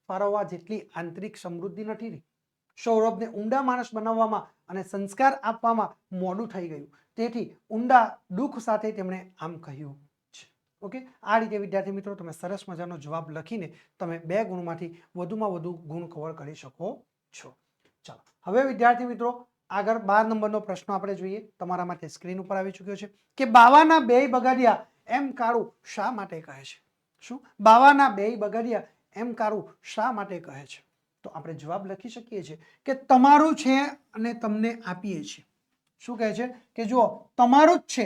ફાળવવા જેટલી આંતરિક સમૃદ્ધિ નથી. સૌરભને ઊંડા માણસ બનાવવામાં અને સંસ્કાર આપવામાં મોડું થઈ ગયું. તેથી ઊંડા દુઃખ સાથે તેમણે આમ કહ્યું છે. ઓકે, આ રીતે વિદ્યાર્થી મિત્રો તમે સરસ મજાનો જવાબ લખીને તમે 2 ગુણમાંથી વધુમાં વધુ ગુણ કવર કરી શકો છો. ચાલો હવે વિદ્યાર્થી મિત્રો આગળ 12 નંબરનો પ્રશ્ન આપણે જોઈએ. તમારા માટે સ્ક્રીન ઉપર આવી ચૂક્યો છે કે બાવાના બેય બગાડ્યા એમ કાળુ શા માટે કહે છે? શું? બાવાના બેય બગાડ્યા એમ કાળુ શા માટે કહે છે? તો આપણે જવાબ લખી શકીએ છીએ કે તમારું છે અને તમને આપીએ છીએ. શું કહે છે કે જુઓ તમારું જ છે.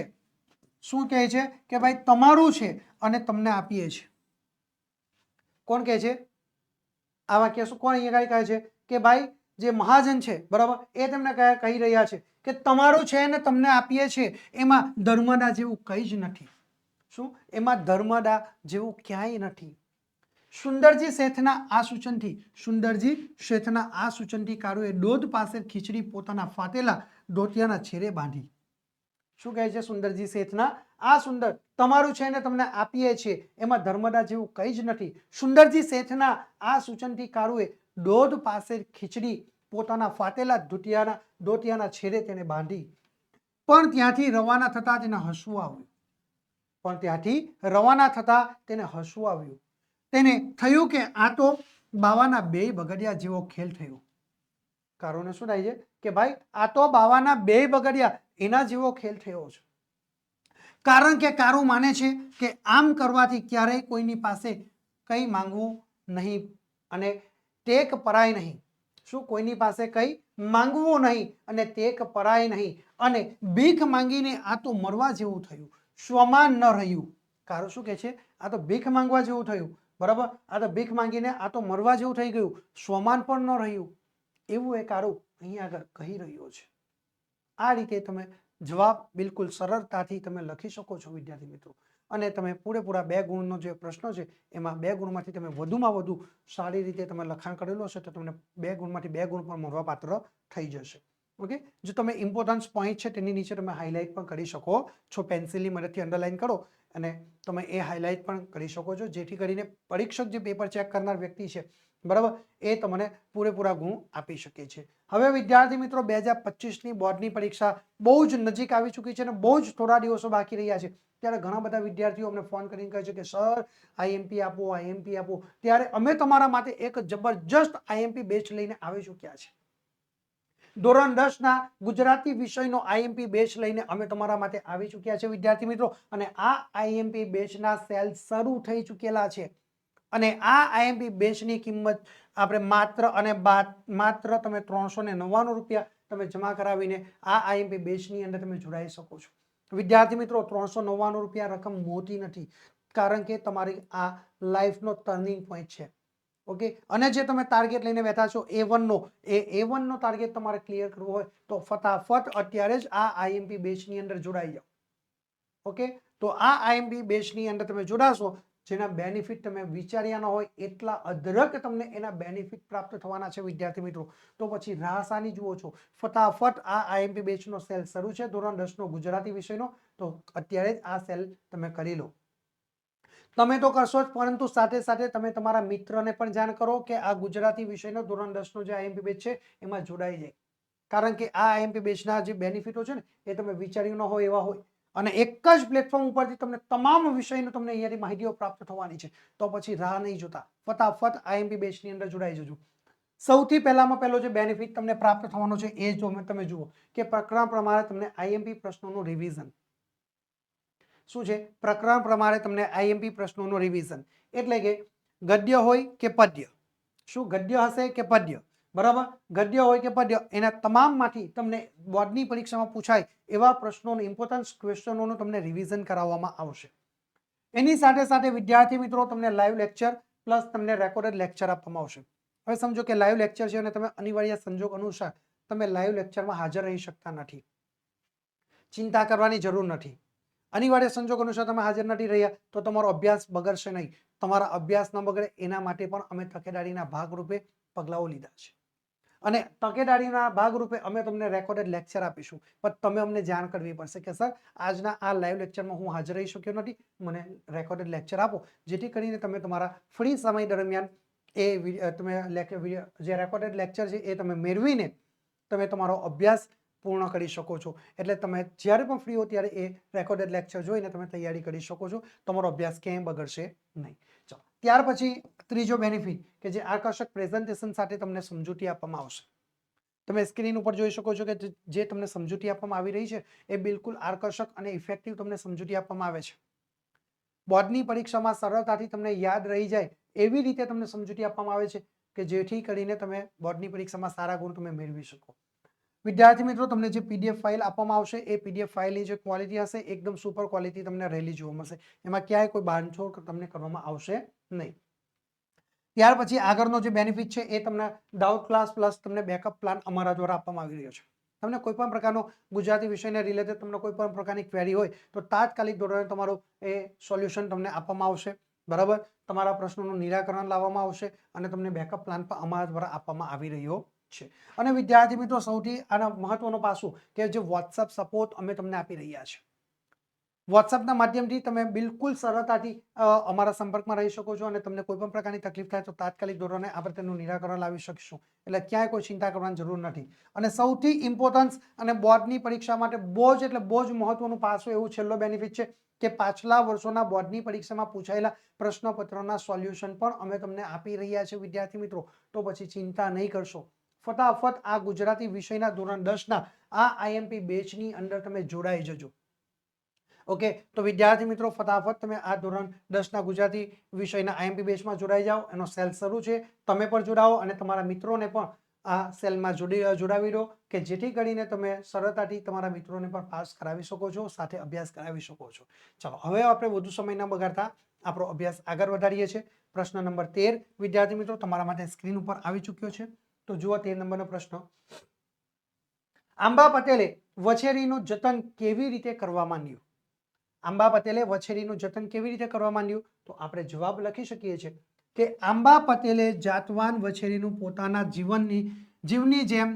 શું કહે છે કે ભાઈ તમારું છે અને તમને આપીએ છીએ. કોણ કહે છે આ વાક્ય? શું કોણ અહીંયા કહે છે કે ભાઈ જે મહાજન છે, બરાબર, એ તેમને કહી રહ્યા છે કે તમારું છે અને તમને આપીએ છીએ. એમાં ધર્મદા જેવું કંઈ જ નથી. શું? એમાં ધર્મદા જેવું ક્યાંય નથી. સુંદરજી શેઠના આ સૂચનથી કારુએ દોધ પાસે ખીચડી પોતાના ફાટેલા ધોતિયાના છેડે બાંધી. શું કહે છે? સુંદરજી શેઠના આ સુંદર તમારું છે ને તમને આપીએ છીએ, એમાં ધર્મદા જેવું કંઈ જ નથી. સુંદરજી શેઠના આ સૂચનથી કારુએ દોધ પાસે ખીચડી પોતાના ફાટેલા ધોતિયાના છેડે તેને બાંધી. પણ ત્યાંથી રવાના થતા તેને હસવું આવ્યું. તેને થયું કે આ તો બાવાના બેય બગડ્યા જેવો ખેલ થયો. કારુને શું થાય છે કે ભાઈ આ તો બાવાના બેય બગડ્યા એના જેવો ખેલ થયો છે. કારણ કે કારુ માને છે કે આમ કરવાથી ક્યારેય કોઈની પાસે કંઈ માંગવું નહીં અને ટેક પરાય નહીં. શું? કોઈની પાસે કંઈ માંગવું નહીં અને ટેક પરાય નહીં, અને ભીખ માંગીને આ તો મરવા જેવું થયું, સ્વમાન ન રહ્યું. કારુ શું કહે છે? આ તો ભીખ માંગવા જેવું થયું, બરાબર, આ તો ભીખ માંગીને આ તો મરવા જેવું થઈ ગયું, સ્વમાન પણ ન રહ્યું. એવું એ કારુ અહીંયા આગળ કહી રહ્યો છે. આ રીતે તમે જવાબ બિલકુલ સરળતાથી તમે લખી શકો છો વિદ્યાર્થી મિત્રો. અને તમે પૂરેપૂરા 2 ગુણનો જે પ્રશ્ન છે એમાં 2 ગુણમાંથી તમે વધુમાં વધુ સારી રીતે તમે લખાણ કરેલું હશે તો તમને 2 ગુણમાંથી 2 ગુણ પણ મળવાપાત્ર થઈ જશે. ઓકે, જો તમે ઇમ્પોર્ટન્સ પોઈન્ટ છે તેની નીચે તમે હાઇલાઇટ પણ કરી શકો છો. પેન્સિલની મદદથી અંડરલાઇન કરો અને તમે એ હાઇલાઇટ પણ કરી શકો છો, જેથી કરીને પરીક્ષક જે પેપર ચેક કરનાર વ્યક્તિ છે, બરાબર, એ તમને પૂરેપૂરા ગુણ આપી શકે છે. હવે વિદ્યાર્થી મિત્રો 2025ની બોર્ડની પરીક્ષા બહુ જ નજીક આવી ચૂકી છે અને બહુ જ થોડા દિવસો બાકી રહ્યા છે. ત્યારે ઘણા બધા વિદ્યાર્થીઓ અમને ફોન કરીને કહે છે કે સર આઈએમપી આપો. ત્યારે અમે તમારા માટે એક જબરજસ્ત આઈએમપી બેચ લઈને આવી ચૂક્યા છે. ધોરણ 10ના ગુજરાતી વિષયનો આઈએમપી બેચ લઈને અમે તમારા માટે આવી ચૂક્યા છે વિદ્યાર્થી મિત્રો. અને આ આઈએમપી બેચના સેલ શરૂ થઈ ચૂકેલા છે. અને આ આઈએમપી બેચની કિંમત આપણે માત્ર તમે 399 રૂપિયા તમે જમા કરાવીને આ આઈએમપી બેચની અંદર તમે જોડાઈ શકો છો. વિદ્યાર્થી મિત્રો 399 રૂપિયા રકમ મોટી નથી, કારણ કે તમારી આ લાઈફનો ટર્નિંગ પોઈન્ટ છે. ઓકે, અને જે તમે ટાર્ગેટ લઈને બેઠા છો A1 નો ટાર્ગેટ તમારે ક્લિયર કરવો હોય તો ફટાફટ અત્યારે જ આ આઈએમપી બેચની અંદર જોડાઈ જાઓ. ઓકે, તો આ આઈએમપી બેચની અંદર તમે જોડાશો જેના બેનિફિટ તમે વિચાર્યા ન હોય એટલા અઢળક તમને એના બેનિફિટ પ્રાપ્ત થવાના છે વિદ્યાર્થી મિત્રો. તો પછી રાહ શાની જુઓ છો? ફટાફટ આ આઈએમપી બેચનો સેલ શરૂ છે ધોરણ 10નો ગુજરાતી વિષયનો. તો અત્યારે જ આ સેલ તમે કરી લો. તમે તો કરશો જ, પરંતુ સાથે સાથે તમે તમારા મિત્રને પણ જાણ કરો કે આ ગુજરાતી વિષયનો ધોરણ 10નો જે આઈએમપી બેચ છે એમાં જોડાઈ જાય. કારણ કે આ આઈએમપી બેચના જે બેનિફિટો છે ને એ તમે વિચાર્યું ન હોય એવા હોય, અને એક જ પ્લેટફોર્મ ઉપરથી તમને તમામ વિષયનો તમને અહીંયાથી માહિતીઓ પ્રાપ્ત થવાની છે. તો પછી રાહ નહીં જોતા, ફટાફટ આઈએમપી બેચની અંદર જોડાઈ જજો. સૌથી પહેલામાં પહેલો જે બેનિફિટ તમને પ્રાપ્ત થવાનો છે એ જો તમે જુઓ કે પ્રકરણ પ્રમાણે તમને આઈએમપી પ્રશ્નોનું રિવિઝન. શું છે? પ્રકરણ પ્રમાણે તમને આઈએમપી પ્રશ્નોનું રિવિઝન. એટલે કે ગદ્ય હોય કે પદ્ય, શું ગદ્ય હશે કે પદ્ય, બરાબર, ગદ્ય હોય કે પદ્ય, એના તમામમાંથી તમને બોર્ડની પરીક્ષામાં પૂછાય એવા પ્રશ્નોનું, ઇમ્પોર્ટન્ટ ક્વેશ્ચનોનું તમને રિવિઝન કરાવવામાં આવશે. એની સાથે સાથે વિદ્યાર્થી મિત્રો તમને લાઈવ લેક્ચર પ્લસ તમને રેકોર્ડેડ લેક્ચર આપવામાં આવશે. હવે સમજો કે લાઈવ લેક્ચર છે અને તમે અનિવાર્ય સંજોગ અનુસાર તમે લાઈવ લેક્ચરમાં હાજર રહી શકતા નથી. ચિંતા કરવાની જરૂર નથી. અનિવાર્ય સંજોગ અનુસાર તમે હાજર નથી રહ્યા તો તમારો અભ્યાસ બગડશે નહીં. તમારા અભ્યાસ ન બગડે એના માટે પણ અમે તકેદારીના ભાગરૂપે પગલાઓ લીધા છે. અને તકેદારીના ભાગરૂપે અમે તમને રેકોર્ડેડ લેક્ચર આપીશું, પણ તમે અમને જાણ કરવી પડશે કે સર આજના આ લાઈવ લેક્ચરમાં હું હાજર રહી શક્યો નથી, મને રેકોર્ડેડ લેક્ચર આપો, જેથી કરીને તમે તમારા ફ્રી સમય દરમિયાન એ તમે જે રેકોર્ડેડ લેક્ચર છે એ તમે મેળવીને તમે તમારો અભ્યાસ પૂર્ણ કરી શકો છો. એટલે તમે જ્યારે પણ ફ્રી હો ત્યારે એ રેકોર્ડેડ લેક્ચર જોઈને તમે તૈયારી કરી શકો છો. તમારો અભ્યાસ ક્યાંય બગડશે નહીં. ચાલો, ત્યાર પછી ત્રીજો બેનિફિટ કે જે આકર્ષક પ્રેઝન્ટેશન સાથે તમને સમજૂતી આપવામાં આવશે. તમે સ્ક્રીન ઉપર જોઈ શકો છો કે જે તમને સમજૂતી આપવામાં આવી રહી છે એ બિલકુલ આકર્ષક અને ઇફેક્ટિવ તમને સમજૂતી આપવામાં આવે છે. બોર્ડની પરીક્ષામાં સરળતાથી તમને યાદ રહી જાય એવી રીતે તમને સમજૂતી આપવામાં આવે છે કે જેથી કરીને તમે બોર્ડની પરીક્ષામાં સારા ગુણ તમે મેળવી શકો. વિદ્યાર્થી મિત્રો, તમને જે પીડીએફ ફાઇલ આપવામાં આવશે એ પીડીએફ ફાઇલની જે ક્વોલિટી હશે એકદમ સુપર ક્વોલિટી તમને રહેલી જોવા મળશે. એમાં ક્યાંય કોઈ બાંધછોડ તમને કરવામાં આવશે નહીં. ત્યાર પછી આગળનો જે બેનિફિટ છે એ તમને ડાઉટ ક્લાસ પ્લસ તમને બેકઅપ પ્લાન અમારા દ્વારા આપવામાં આવી રહ્યો છે. તમને કોઈ પણ પ્રકારનો ગુજરાતી વિષયને રિલેટેડ તમને કોઈ પણ પ્રકારની ક્વેરી હોય તો તાત્કાલિક ધોરણે તમારું એ સોલ્યુશન તમને આપવામાં આવશે, બરાબર. તમારા પ્રશ્નોનું નિરાકરણ લાવવામાં આવશે અને તમને બેકઅપ પ્લાન પણ અમારા દ્વારા આપવામાં આવી રહ્યો છે. અને વિદ્યાર્થી મિત્રો, સૌથી આના મહત્વનો પાસું કે જે વોટ્સઅપ સપોર્ટ અમે તમને આપી રહ્યા છે. વોટ્સઅપના માધ્યમથી તમે બિલકુલ સરળતાથી અમારા સંપર્કમાં રહી શકો છો અને તમને કોઈ પણ પ્રકારની તકલીફ થાય તો તાત્કાલિક ધોરણે આપણે તેનું નિરાકરણ લાવી શકીશું. એટલે ક્યાંય કોઈ ચિંતા કરવાની જરૂર નથી. અને સૌથી ઇમ્પોર્ટન્સ અને બોર્ડની પરીક્ષા માટે બહુ જ મહત્વનું પાસું એવું છેલ્લો બેનિફિટ છે કે પાછલા વર્ષોના બોર્ડની પરીક્ષામાં પૂછાયેલા પ્રશ્નપત્રોના સોલ્યુશન પણ અમે તમને આપી રહ્યા છીએ વિદ્યાર્થી મિત્રો. તો પછી ચિંતા નહીં કરશો. ફટાફટ આ ગુજરાતી વિષયના ધોરણ 10ના આ આઈએમપી બેચની અંદર તમે જોડાઈ જજો. ઓકે, તો વિદ્યાર્થી મિત્રો, ફટાફટ તમે આ ધોરણ 10ના ગુજરાતી વિષયના આઈએમપી બેચમાં જોડાઈ જાઓ. એનો સેલ શરૂ છે. તમે પણ જોડાઓ અને તમારા મિત્રોને પણ આ સેલમાં જોડાવી દો કે જેથી કરીને તમે સરળતાથી તમારા મિત્રોને પણ પાસ કરાવી શકો છો, સાથે અભ્યાસ કરાવી શકો છો. ચાલો, હવે આપણે વધુ સમય ન બગાડતા આપણો અભ્યાસ આગળ વધારીએ છીએ. પ્રશ્ન નંબર 13 વિદ્યાર્થી મિત્રો તમારા માટે સ્ક્રીન ઉપર આવી ચૂક્યો છે. તો જુઓ 13 નંબરનો પ્રશ્ન. આંબા પટેલે વછેરીનું જતન કેવી રીતે કરવા માંડ્યું? આંબા પટેલે વછેરીનું જતન કેવી રીતે કરવા માંડ્યું? તો આપણે જવાબ લખી શકીએ છીએ કે આંબા પટેલે જાતવાન વછેરીનું પોતાના જીવની જેમ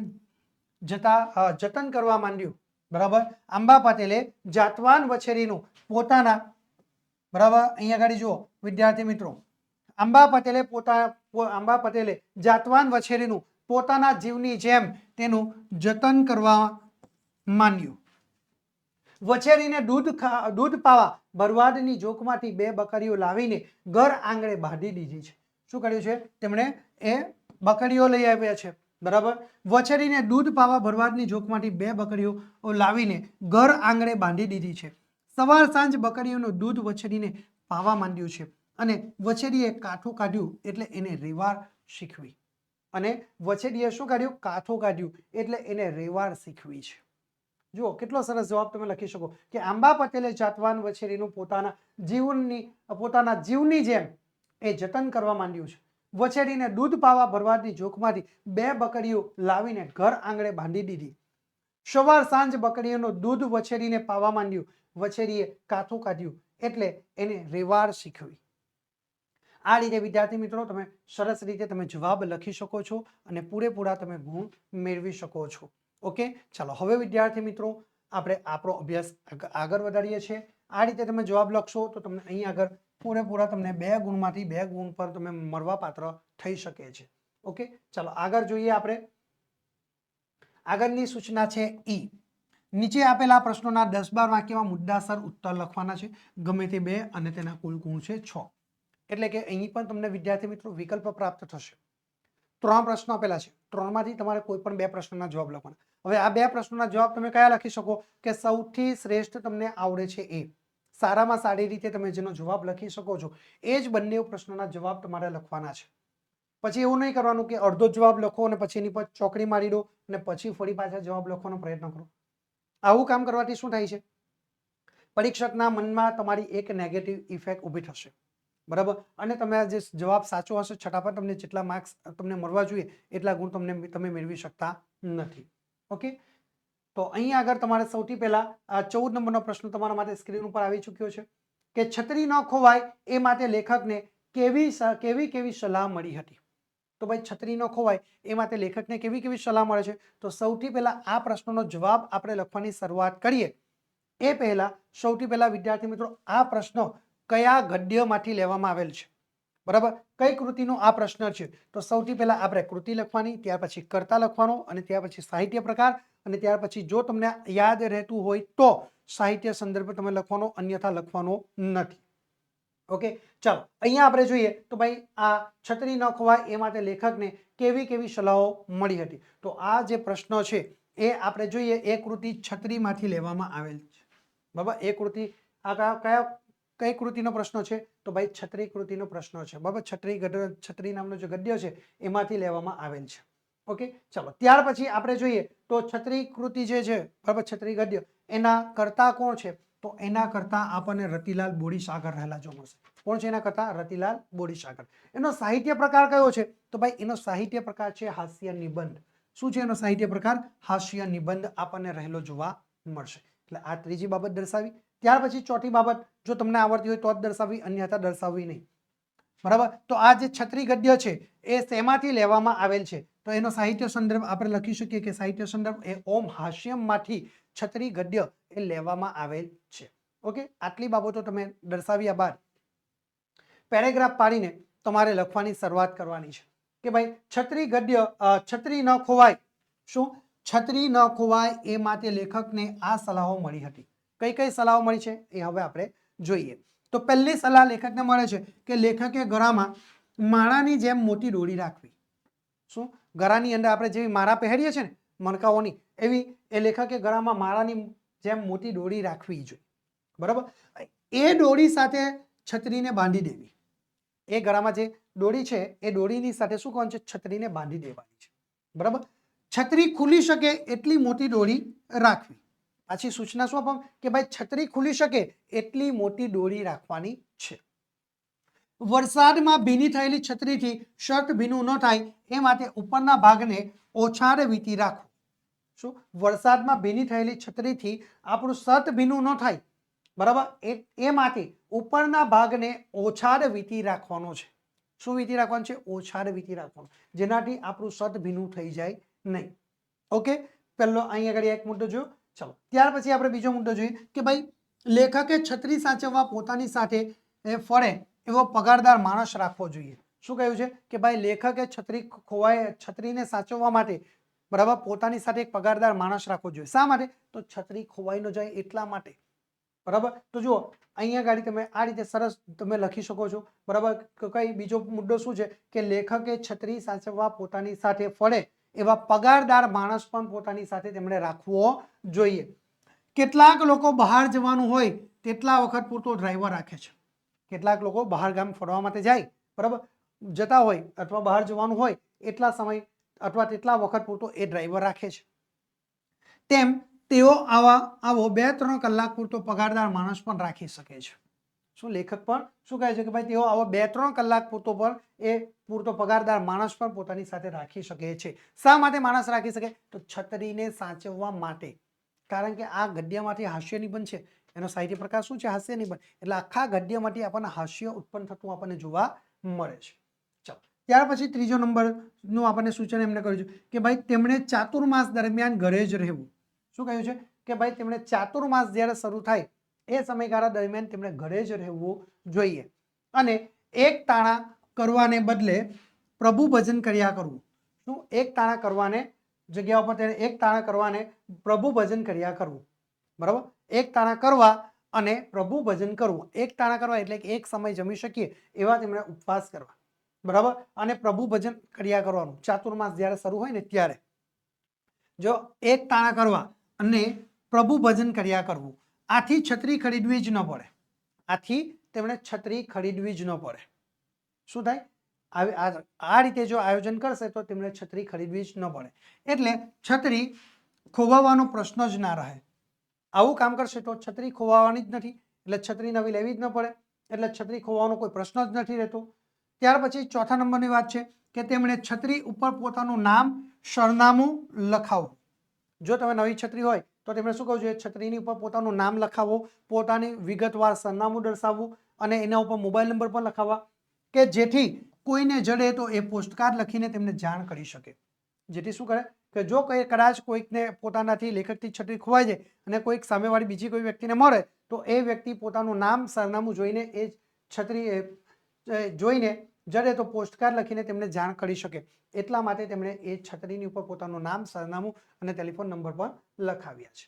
જતન કરવા માંડ્યું, બરાબર. આંબા પટેલે જાતવાન વછેરીનું પોતાના, બરાબર, અહીંયા આગળ જુઓ વિદ્યાર્થી મિત્રો, આંબા પટેલે જાતવાન વછેરીનું પોતાના જીવની જેમ તેનું જતન કરવા માંડ્યું. વછેરીને દૂધ પાવા ભરવાડની જોકમાંથી 2 બકરીઓ લાવીને ઘર આંગણે બાંધી દીધી છે. શું કર્યું છે? તેમણે એ બકરીઓ લઈ આવ્યા છે, બરાબર. વછેરીને દૂધ પાવા ભરવાડની જોકમાંથી 2 બકરીઓ લાવીને ઘર આંગણે બાંધી દીધી છે. સવાર સાંજ બકરીઓનું દૂધ વછેરીને પાવા માંડ્યું છે અને વછેરીએ કાઠું કાઢ્યું એટલે એને રેવાડ શીખવી. અને વછેરીએ શું કાઢ્યું? કાઠું કાઢ્યું એટલે એને રેવાડ શીખવી છે. જુઓ કેટલો સરસ જવાબ તમે લખી શકો કે આંબા પટેલે જાતવાન વછેરીનું પોતાના જીવની જેમ એ જતન કરવા માંડ્યું છે. વછેરીને દૂધ પાવા ભરવાડની જોકમાંથી 2 બકરીઓ લાવીને ઘર આંગણે બાંધી દીધી. સવાર સાંજ બકરીઓનું દૂધ વછેરીને પાવા માંડ્યું. વછેરીએ કાથું કાઢ્યું એટલે એને રેવાડ શીખવી. આ રીતે વિદ્યાર્થી મિત્રો તમે સરસ રીતે તમે જવાબ લખી શકો છો અને પૂરેપૂરા તમે ગુણ મેળવી શકો છો. ઓકે, ચાલો હવે વિદ્યાર્થી મિત્રો આપણે આપણો અભ્યાસ આગળ વધારીએ છીએ. આ રીતે તમે જવાબ લખશો તો તમને અહીં આગળ પૂરેપૂરા તમને 2 ગુણમાંથી 2 ગુણ પર તમે મળવાપાત્ર થઈ શકે છે. ઓકે, ચાલો આગળ જોઈએ. આપણે આગળની સૂચના છે ઈ. નીચે આપેલા પ્રશ્નોના 10-12 વાક્યમાં મુદ્દાસર ઉત્તર લખવાના છે, ગમે તે 2 અને તેના કુલ ગુણ છે 6. એટલે કે અહીં પણ તમને વિદ્યાર્થી મિત્રો વિકલ્પ પ્રાપ્ત થશે. 3 પ્રશ્નો આપેલા છે, 3 માંથી તમારે કોઈ પણ 2 પ્રશ્નોના જવાબ લખવાના. હવે આ 2 પ્રશ્નોના જવાબ તમે કયા લખી શકો કે સૌથી શ્રેષ્ઠ તમને આવડે છે એ, સારામાં સારી રીતે તમે જેનો જવાબ લખી શકો છો એ જ બંને પ્રશ્નોના જવાબ તમારે લખવાના છે. પછી એવું નહીં કરવાનું કે અડધો જવાબ લખો અને પછી એની પર ચોકડી મારી દો અને પછી ફરી પાછા જવાબ લખવાનો પ્રયત્ન કરો. આવું કામ કરવાથી શું થાય છે, પરીક્ષકના મનમાં તમારી એક નેગેટિવ ઇફેક્ટ ઊભી થશે. બરાબર, અને તમે જે જવાબ સાચો હશે છતાં પણ તમને જેટલા માર્ક્સ તમને મળવા જોઈએ એટલા ગુણ તમે મેળવી શકતા નથી. ઓકે, તો અહીં આગળ તમારે સૌથી પહેલા 14 નંબરનો પ્રશ્ન તમારા માટે સ્ક્રીન ઉપર આવી ચૂક્યો છે કે છત્રી ન ખોવાય એ માટે લેખકને કેવી સલાહ મળી હતી. તો ભાઈ છત્રી ન ખોવાય એ માટે લેખકને કેવી સલાહ મળે છે. તો સૌથી પહેલા આ પ્રશ્નનો જવાબ આપણે લખવાની શરૂઆત કરીએ એ પહેલા સૌથી પહેલા વિદ્યાર્થી મિત્રો આ પ્રશ્ન કયા ગદ્યમાંથી લેવામાં આવેલ છે, બરાબર, કઈ કૃતિનો આ પ્રશ્ન છે. તો સૌથી પહેલા આપણે કૃતિ લખવાની, ત્યાર પછી કર્તા લખવાનો અને ત્યાર પછી સાહિત્ય પ્રકાર અને ત્યાર પછી જો તમને યાદ રહેતું હોય તો સાહિત્ય સંદર્ભ તમે લખવાનો, અન્યથા લખવાનો નથી. ઓકે, ચાલો અહીંયા આપણે જોઈએ તો ભાઈ આ છત્રી ન ખોવાય એ માટે લેખકને કેવી સલાહો મળી હતી. તો આ જે પ્રશ્ન છે એ આપણે જોઈએ એ કૃતિ છત્રીમાંથી લેવામાં આવેલ છે. બરાબર, એ કૃતિ આ કઈ કૃતિનો પ્રશ્ન છે તો ભાઈ છત્રી કૃતિનો પ્રશ્ન છે. બરાબર, છત્રી નામનો જે ગદ્ય છે એમાંથી લેવામાં આવેલ છે. ઓકે, ચાલો ત્યાર પછી આપણે જોઈએ તો છત્રી કૃતિ જે છે, બરાબર, છત્રી ગદ્ય એના કર્તા કોણ છે. તો એના કરતા આપણને રતિલાલ બોરીસાગર રહેલા જોવા મળશે. કોણ છે એના કરતા? રતિલાલ બોરીસાગર. એનો સાહિત્ય પ્રકાર કયો છે તો ભાઈ એનો સાહિત્ય પ્રકાર છે હાસ્ય નિબંધ. શું છે એનો સાહિત્ય પ્રકાર? હાસ્ય નિબંધ આપણને રહેલો જોવા મળશે. એટલે આ ત્રીજી બાબત દર્શાવી. ત્યાર પછી ચોથી બાબત જો તમને આવડતી હોય તો જ દર્શાવી, અન્યથા દર્શાવવી નહીં. બરાબર, તો આ જે છત્રી ગદ્ય છે એ શેમાંથી લેવામાં આવેલ છે તો એનો સાહિત્ય સંદર્ભ આપણે લખી શકીએ કે સાહિત્ય સંદર્ભ એ ઓમ હાસ્યમમાંથી છત્રી ગદ્ય એ લેવામાં આવેલ છે. ઓકે, આટલી બાબતો તમે દર્શાવ્યા બાદ પેરેગ્રાફ પાડીને તમારે લખવાની શરૂઆત કરવાની છે કે ભાઈ છત્રી ગદ્ય છત્રી ન ખોવાય. શું? છત્રી ન ખોવાય એ માટે લેખકને આ સલાહો મળી હતી. કઈ સલાહો મળી છે એ હવે આપણે જોઈએ. તો પહેલી સલાહ લેખકને મળે છે કે લેખકે ગળામાં માળાની જેમ મોટી દોરી રાખવી. શું? ગળાની અંદર આપણે જેવી માળા પહેરીએ છીએ ને મણકાઓની, એવી એ લેખકે ગળામાં માળાની જેમ મોટી દોરી રાખવી જોઈએ. બરાબર, એ દોરી સાથે છત્રીને બાંધી દેવી. એ ગળામાં જે દોરી છે એ દોરીની સાથે શું કોણ છે? છત્રીને બાંધી દેવાની છે. બરાબર, છત્રી ખુલી શકે એટલી મોટી દોરી રાખવી. પાછી સૂચના શું આપો કે ભાઈ છત્રી ખુલી શકે એટલી મોટી દોરી રાખવાની છે. વરસાદમાં ભીની થયેલી છત્રીથી શર્ટ ભીનું ન થાય એ માટે ઉપરના ભાગને ઓછાડ વીંટી રાખવું. શું? વરસાદમાં ભીની થયેલી છત્રીથી આપણું શર્ટ ભીનું ન થાય, બરાબર, એ માટે ઉપરના ભાગને ઓછાડ વીંટી રાખવાનો છે. શું વીંટી રાખવાનું છે? ઓછાડ વીંટી રાખવાનું, જેનાથી આપણું શર્ટ ભીનું થઈ જાય નહીં. ઓકે, પહેલો અહીં આગળ એક મુદ્દો જોયો. ચલો ત્યાર પછી આપણે બીજો મુદ્દો જોઈએ કે ભાઈ લેખકે છત્રી સાચવવા પોતાની સાથે ફરે એવો પગારદાર માણસ રાખવો જોઈએ. શું કહ્યું છે કે ભાઈ લેખકે છત્રીને સાચવવા માટે, બરાબર, પોતાની સાથે એક પગારદાર માણસ રાખવો જોઈએ. શા માટે? તો છત્રી ખોવાઈ ન જાય એટલા માટે. બરાબર, તો જુઓ અહીંયા ગાડી તમે આ રીતે સરસ તમે લખી શકો છો. બરાબર, કઈ બીજો મુદ્દો શું છે કે લેખકે છત્રી સાચવવા પોતાની સાથે ફરે એવા પગારદાર માણસ પણ પોતાની સાથે તેમણે રાખવો જોઈએ. કેટલાક લોકો બહાર જવાનું હોય તેટલા વખત પૂરતો ડ્રાઈવર રાખે છે. કેટલાક લોકો બહાર ગામ ફરવા માટે જાય, બરાબર, જતા હોય અથવા બહાર જવાનું હોય એટલા સમય અથવા તેટલા વખત પૂરતો એ ડ્રાઈવર રાખે છે. તેમ તેઓ આવો 2-3 કલાક પૂરતો પગારદાર માણસ પણ રાખી શકે છે. શું? લેખક પણ શું કહે છે કે ભાઈ તેઓ આવો 2-3 કલાક પૂરતો પગારદાર માણસ પણ પોતાની સાથે રાખી શકે છે. શા માટે માણસ રાખી શકે? તો છત્રીને સાચવવા માટે. કારણ કે આ ગદ્યમાંથી હાસ્ય નિબંધ છે, એનો સાહિત્ય પ્રકાર શું છે? હાસ્ય નિબંધ. એટલે આખા ગદ્યમાંથી આપણને હાસ્ય ઉત્પન્ન થતું આપણને જોવા મળે છે. ચાલો, ત્યાર પછી ત્રીજો નંબરનું આપણને સૂચન એમને કર્યું છે કે ભાઈ તેમણે ચાતુર્માસ દરમિયાન ઘરે જ રહેવું. શું કહ્યું છે કે ભાઈ તેમણે ચાતુર્માસ જ્યારે શરૂ થાય એ સમયગાળા દરમિયાન તેમણે ઘરે જ રહેવું જોઈએ અને એક તાણા કરવાને બદલે પ્રભુ ભજન કર્યા કરવું. શું? એક તાણા કરવાને જગ્યા ઉપર તેને એક તાણા કરવાને પ્રભુ ભજન કર્યા કરવું. બરાબર, એક તાણા કરવા અને પ્રભુ ભજન કરવું. એક તાણા કરવા એટલે કે એક સમય જમી શકીએ એવા તેમણે ઉપવાસ કરવા. બરાબર, અને પ્રભુ ભજન કર્યા કરવાનું. ચાતુર્માસ જ્યારે શરૂ હોય ને ત્યારે જો એક તાણા કરવા અને પ્રભુ ભજન કર્યા કરવું. આથી છત્રી ખરીદવી જ ન પડે. આથી તેમણે છત્રી ખરીદવી જ ન પડે. શું થાય? આ રીતે જો આયોજન કરશે તો તેમણે છત્રી ખરીદવી જ ન પડે. એટલે છત્રી ખોવાવાનો પ્રશ્ન જ ના રહે. આવું કામ કરશે તો છત્રી ખોવાવાની જ નથી, એટલે છત્રી નવી લેવી જ ન પડે, એટલે છત્રી ખોવાનો કોઈ પ્રશ્ન જ નથી રહેતો. ત્યાર પછી ચોથા નંબરની વાત છે કે તેમણે છત્રી ઉપર પોતાનું નામ સરનામું લખાવવું. જો તમે નવી છત્રી હોય તો તેમણે શું કહ્યું છે? છત્રીની ઉપર પોતાનું નામ લખાવો, પોતાની વિગતવાર સરનામું દર્શાવવું અને એના ઉપર મોબાઈલ નંબર પણ લખાવવા કે જેથી કોઈને જડે તો એ પોસ્ટકાર્ડ લખીને તેમને જાણ કરી શકે. જેથી શું કરે કે જો કદાચ કોઈકને પોતાનાથી લેખકથી છત્રી ખોવાઈ જાય અને કોઈક સામેવાળી બીજી કોઈ વ્યક્તિને મળે તો એ વ્યક્તિ પોતાનું નામ સરનામું જોઈને એ છત્રી જોઈને જડે તો પોસ્ટકાર્ડ લખીને તેમને જાણ કરી શકે. એટલા માટે તેમણે એ છત્રીની ઉપર પોતાનું નામ, સરનામું અને ટેલિફોન નંબર પણ લખાવ્યા છે.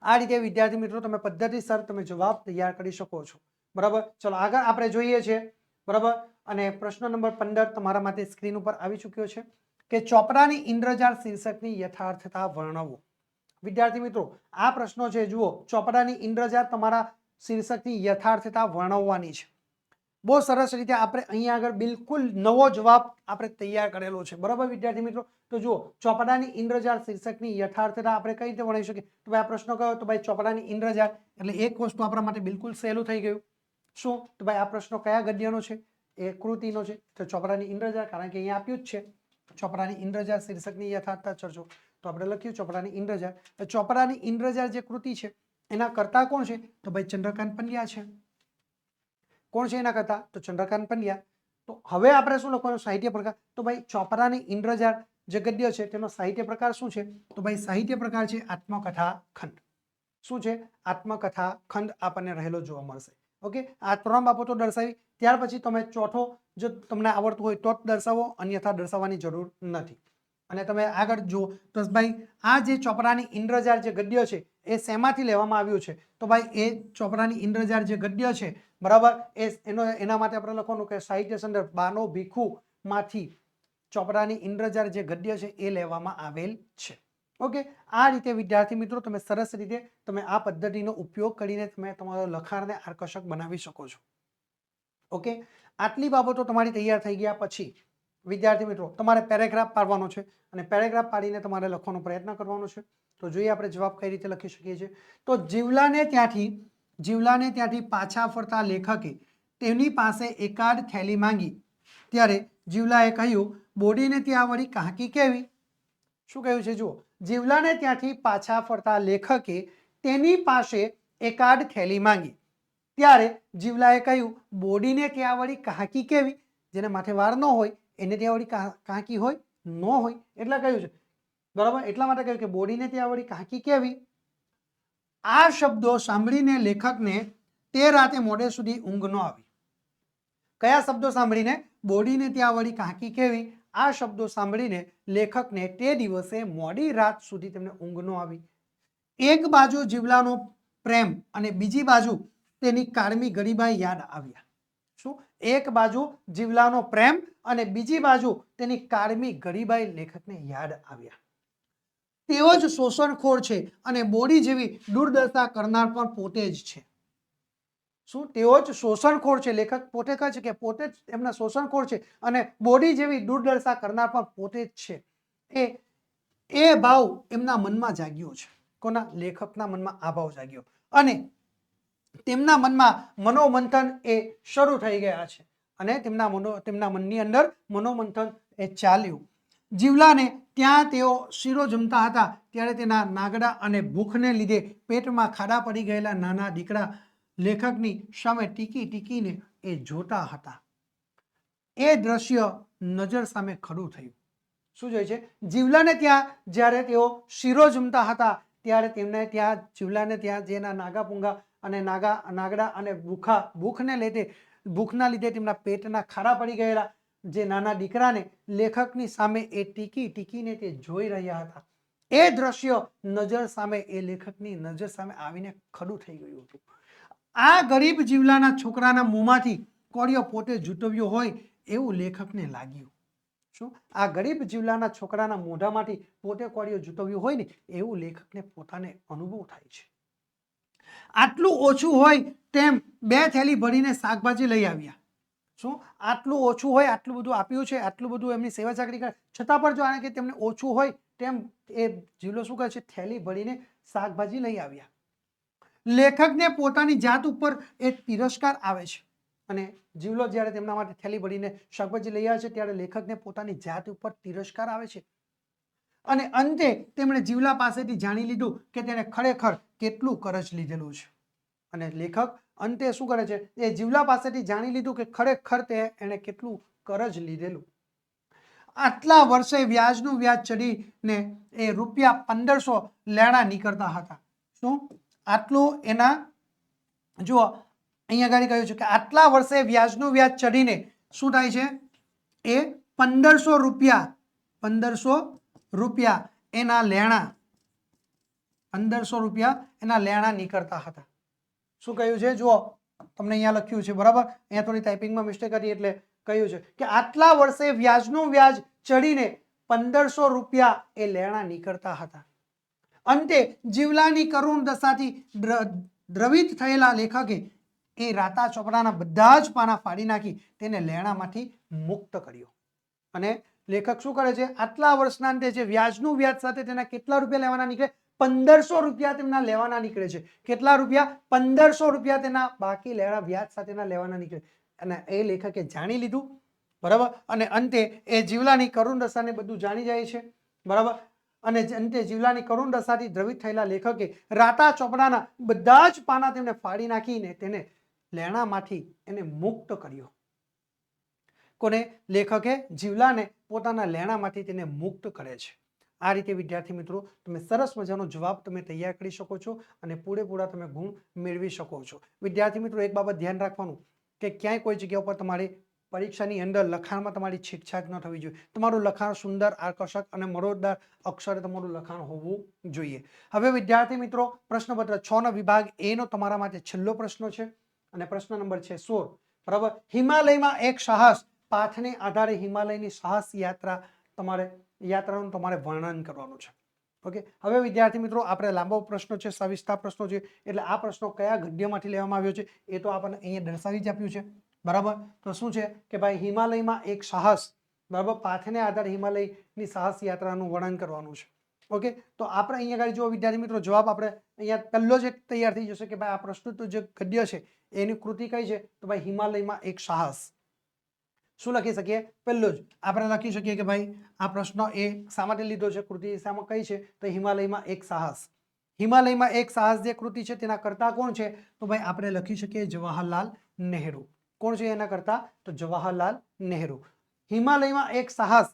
આ રીતે વિદ્યાર્થી મિત્રો તમે પદ્ધતિસર તમે જવાબ તૈયાર કરી શકો છો. બરાબર, ચલો આગળ આપણે જોઈએ છીએ. બરાબર, અને પ્રશ્ન નંબર 15 તમારા માટે સ્ક્રીન ઉપર આવી ચૂક્યો છે કે ચોપડાની ઇન્દ્રજાળ શીર્ષકની યથાર્થતા વર્ણવો. વિદ્યાર્થી મિત્રો આ પ્રશ્નો છે, જુઓ, ચોપડાની ઇન્દ્રજાળ તમારા શીર્ષકની યથાર્થતા વર્ણવવાની છે. બહુ સરસ રીતે આપણે અહીંયા આગળ બિલકુલ નવો જવાબ આપણે તૈયાર કરેલો છે. બરાબર વિદ્યાર્થી મિત્રો, તો જુઓ, ચોપડાની ઇન્દ્રજાળ શીર્ષકની યથાર્થતા આપણે કઈ રીતે વર્ણવી શકીએ? તો ભાઈ આ પ્રશ્ન કયો? તો ભાઈ ચોપડાની ઇન્દ્રજાળ એટલે એક વસ્તુ આપણા માટે બિલકુલ સહેલું થઈ ગયું. શું? તો ભાઈ આ પ્રશ્ન કયા ગદ્યનો છે? એ કૃતિનો છે. તો ચોપડાની ઇન્દ્રજાળ, કારણ કે અહીંયા આપ્યું જ છે ચોપડાની ઇન્દ્રજાળ શીર્ષકની યથાર્થતા ચર્ચો, તો આપણે લખ્યું ચોપડાની ઇન્દ્રજાળ. ચોપડાની ઇન્દ્રજાળ જે કૃતિ છે એના કર્તા કોણ છે? તો ભાઈ ચંદ્રકાંત પંડ્યા છે. કોણ છે એના કરતા? તો ચંદ્રકાંત પંડ્યા. તો હવે આપણે શું લખવાનું? સાહિત્ય પ્રકાર. તો ભાઈ ચોપડાની ઇન્દ્રજાળ જે ગદ્ય છે તેનો સાહિત્ય પ્રકાર શું છે? તો ભાઈ સાહિત્ય પ્રકાર છે આત્મકથા ખંડ. શું છે? આત્મકથા ખંડ આપણને રહેલો જોવા મળશે. ઓકે, આ ત્રણ બાબતો દર્શાવી. ત્યાર પછી તમે ચોથો જો તમને આવડતું હોય તો જ દર્શાવો, અન્યથા દર્શાવવાની જરૂર નથી. અને તમે આગળ જુઓ તો ભાઈ આ જે ચોપડાની ઇન્દ્રજાળ જે ગદ્ય છે એ શેમાંથી લેવામાં આવ્યું છે? તો ભાઈ એ ચોપડાની ઇન્દ્રજાળ જે ગદ્ય છે, બરાબર, એના માટે આપણે લખવાનું કે સાહિત્ય સંદર્ભ બાનો ભીખુ માંથી ચોપડાની ઇન્દ્રજાળ જે ગદ્ય છે એ લેવામાં આવેલ છે. ઓકે, આ રીતે વિદ્યાર્થી મિત્રો તમે સરસ રીતે તમે આ પદ્ધતિનો ઉપયોગ કરીને તમે તમારા લખાણને આકર્ષક બનાવી શકો છો. ઓકે, આટલી બાબતો તમારી તૈયાર થઈ ગયા પછી વિદ્યાર્થી મિત્રો તમારે પેરેગ્રાફ પાડવાનો છે અને પેરેગ્રાફ પાડીને તમારે લખવાનો પ્રયત્ન કરવાનો છે. તો જોઈએ આપણે જવાબ કઈ રીતે લખી શકીએ છીએ. તો જીવલાને ત્યાંથી પાછા ફરતા લેખકે તેની પાસે એકાદ થેલી માંગી ત્યારે જીવલાએ કહ્યું, બોડીને ત્યાં વળી કાંકી કેવી? શું કહ્યું છે? જુઓ, જીવલાને ત્યાંથી પાછા ફરતા લેખકે તેની પાસે એકાદ થેલી માંગી ત્યારે જીવલાએ કહ્યું, બોડીને ત્યાં વળી કાંકી કેવી? જેને માથે વાળ ન હોય એને ત્યાં વળી કાંકી હોય ન હોય, એટલે કહ્યું છે. બરાબર, એટલા માટે કહ્યું કે બોડીને ત્યાં વળી કાંકી કેવી? આ શબ્દો સાંભળીને લેખકને તે રાતે મોડે સુધી ઊંઘ ન આવી. કયા શબ્દો સાંભળીને? બોડીને ત્યાં વળી કાંકી કેવી? આ શબ્દો સાંભળીને લેખકને તે દિવસે મોડી રાત સુધી તેમને ઊંઘ ન આવી. એક બાજુ જીવલાનો પ્રેમ અને બીજી બાજુ તેની કારમી ગરીબાઈ યાદ આવ્યા. શું? એક બાજુ જીવલાનો પ્રેમ અને બીજી બાજુ તેની કારમી ગરીબાઈ લેખકને યાદ આવ્યા. તેઓ જ શોષણખોર છે અને બોડી જેવી દુર્દશા કરનાર પણ પોતે જ છે. શું? તેઓ જ શોષણખોર છે. લેખક પોતે કહે છે કે પોતે જ એમના શોષણખોર છે અને બોડી જેવી દુર્દશા કરનાર પણ પોતે જ છે. એ ભાવ એમના મનમાં જાગ્યો છે. કોના? લેખકના મનમાં આ ભાવ જાગ્યો અને તેમના મનમાં મનોમંથન એ શરૂ થઈ ગયા છે અને તેમના મનની અંદર મનોમંથન એ ચાલ્યું. જીવલાને ત્યાં તેઓ શીરો જમતા હતા ત્યારે તેના નાગડા અને ભૂખને લીધે પેટમાં ખાડા પડી ગયેલા નાના દીકરા લેખકની સામે ટીકીને એ જોતા હતા. એ દ્રશ્ય નજર સામે ખડું થયું. શું જોઈએ છે? જીવલાને ત્યાં જ્યારે તેઓ શીરો જમતા હતા ત્યારે તેમને ત્યાં જીવલાને ત્યાં જેના નાગા પૂંગા અને નાગડા અને ભૂખના લીધે તેમના પેટના ખાડા પડી ગયેલા જે નાના દીકરાને લેખકની સામે એ ટીકીને તે જોઈ રહ્યા હતા. એ દ્રશ્ય નજર સામે એ લેખકની નજર સામે આવીને ખડું થઈ ગયું હતું. આ ગરીબ જીવલાના છોકરાના મોંમાંથી કોળિયો પોતે જૂટવ્યો હોય એવું લેખકને લાગ્યું. શું? આ ગરીબ જીવલાના છોકરાના મોઢામાંથી પોતે કોળિયો જૂટવ્યું હોય ને એવું લેખકને પોતાને અનુભવ થાય છે. આટલું ઓછું હોય તેમ 2 થેલી ભરીને શાકભાજી લઈ આવ્યા. શું? આટલું ઓછું હોય, આટલું બધું આપ્યું છે, આટલું બધું એમની સેવા ચાકરી કરે, છતાં પણ જો આને કે તેમને ઓછું હોય તેમ એ જીવલો શું કરે છે? થેલી ભરીને શાકભાજી લઈ આવ્યા. લેખકને પોતાની જાત ઉપર એક તિરસ્કાર આવે છે અને જીવલો જ્યારે તેમના માટે થેલી ભરીને શાકભાજી લઈ આવે છે ત્યારે લેખકને પોતાની જાત ઉપર તિરસ્કાર આવે છે અને અંતે તેમણે જીવલા પાસેથી જાણી લીધું કે તેને ખરેખર કેટલું કરજ લીધેલું છે. અને લેખક અંતે શું કરે છે? એ જીવલા પાસેથી જાણી લીધું કે ખરેખર એણે કેટલું કરજ લીધેલું. આટલા વર્ષે વ્યાજનું વ્યાજ ચડીને એ ₹1500 લેણા નીકળતા હતા. શું? આટલું એના જુઓ અહીંયા આગળ કહ્યું છે કે આટલા વર્ષે વ્યાજનું વ્યાજ ચડીને શું થાય છે? એ ₹1500 એના લેણા ₹1500 નીકળતા હતા. શું કહ્યું છે? જુઓ તમને અહીંયા લખ્યું છે, બરાબર? અહીંયા થોડી ટાઈપિંગમાં મિસ્ટેક હતી એટલે કહ્યું છે કે આટલા વર્ષે વ્યાજનું વ્યાજ ચડીને ₹1500 એ લેણા નીકળતા હતા. અંતે જીવલાની કરુણ દશાથી દ્રવિત થયેલા લેખકે એ રાતા ચોપડાના બધા જ પાના ફાડી નાખી તેને લેણામાંથી મુક્ત કર્યો. અને લેખક શું કરે છે? આટલા વર્ષના અંતે જે વ્યાજનું વ્યાજ સાથે તેના કેટલા રૂપિયા લેવાના નીકળે? ₹1500 તેમના લેવાના નીકળે છે. કેટલા રૂપિયા? ₹1500 તેના બાકી લેણા વ્યાજ સાથેના લેવાના નીકળે. અને એ લેખકે જાણી લીધું, બરાબર? અને અંતે એ જીવલાની કરુણ દશાને બધું જાણી જાય છે, બરાબર? અને અંતે જીવલાની કરુણ દશાથી દ્રવિત થયેલા લેખકે રાતા ચોપડાના બધા જ પાના તેમને ફાડી નાખીને તેને લેણામાંથી એને મુક્ત કર્યો. કોને? લેખકે જીવલાને પોતાના લેણામાંથી તેને મુક્ત કરે છે. આ રીતે વિદ્યાર્થી મિત્રો તમે સરસ મજાનો જવાબ તમે તૈયાર કરી શકો છો અને પૂરેપૂરા તમે ગુણ મેળવી શકો છો. વિદ્યાર્થી મિત્રો એક બાબત ધ્યાન રાખવાનું કે ક્યાંય કોઈ જગ્યા ઉપર તમારે પરીક્ષાની અંદર લખાણમાં તમારી છેકછાક ન થવી જોઈએ. તમારું લખાણ સુંદર, આકર્ષક અને મરોડદાર અક્ષરે તમારું લખાણ હોવું જોઈએ. હવે વિદ્યાર્થી મિત્રો પ્રશ્નપત્ર 6 નો વિભાગ એ નો તમારા માટે છેલ્લો પ્રશ્ન છે અને પ્રશ્ન નંબર છે 16, બરાબર? હિમાલયમાં એક સાહસ પાઠને આધારે હિમાલયની સાહસ યાત્રાનું તમારે વર્ણન કરવાનું છે. ઓકે, હવે વિદ્યાર્થી મિત્રો આપણે લાંબો પ્રશ્ન છે, સવિસ્તાર પ્રશ્નો છે, એટલે આ પ્રશ્નો કયા ગદ્યમાંથી લેવામાં આવ્યો છે એ તો આપણને અહીંયા દર્શાવી જ આપ્યું છે, બરાબર? તો શું છે કે ભાઈ હિમાલયમાં એક સાહસ, બરાબર, પાઠને આધારે હિમાલયની સાહસ યાત્રાનું વર્ણન કરવાનું છે. ઓકે, તો આપણે અહીંયા આગળ જો વિદ્યાર્થી મિત્રો જવાબ આપણે અહીંયા પહેલો જ એક તૈયાર થઈ જશે કે ભાઈ આ પ્રસ્તુત જે ગદ્ય છે એની કૃતિ કઈ છે? તો ભાઈ હિમાલયમાં એક સાહસ. શું લખી શકીએ? પહેલું જ આપણે લખી શકીએ કે ભાઈ આ પ્રશ્ન એ શા માટે લીધો છે? કૃતિ શામાં કઈ છે? તો હિમાલયમાં એક સાહસ. હિમાલયમાં એક સાહસ જે કૃતિ છે તેના કરતા કોણ છે? તો ભાઈ આપણે લખી શકીએ જવાહરલાલ નહેરુ. કોણ છે એના કરતા? તો જવાહરલાલ નહેરુ. હિમાલયમાં એક સાહસ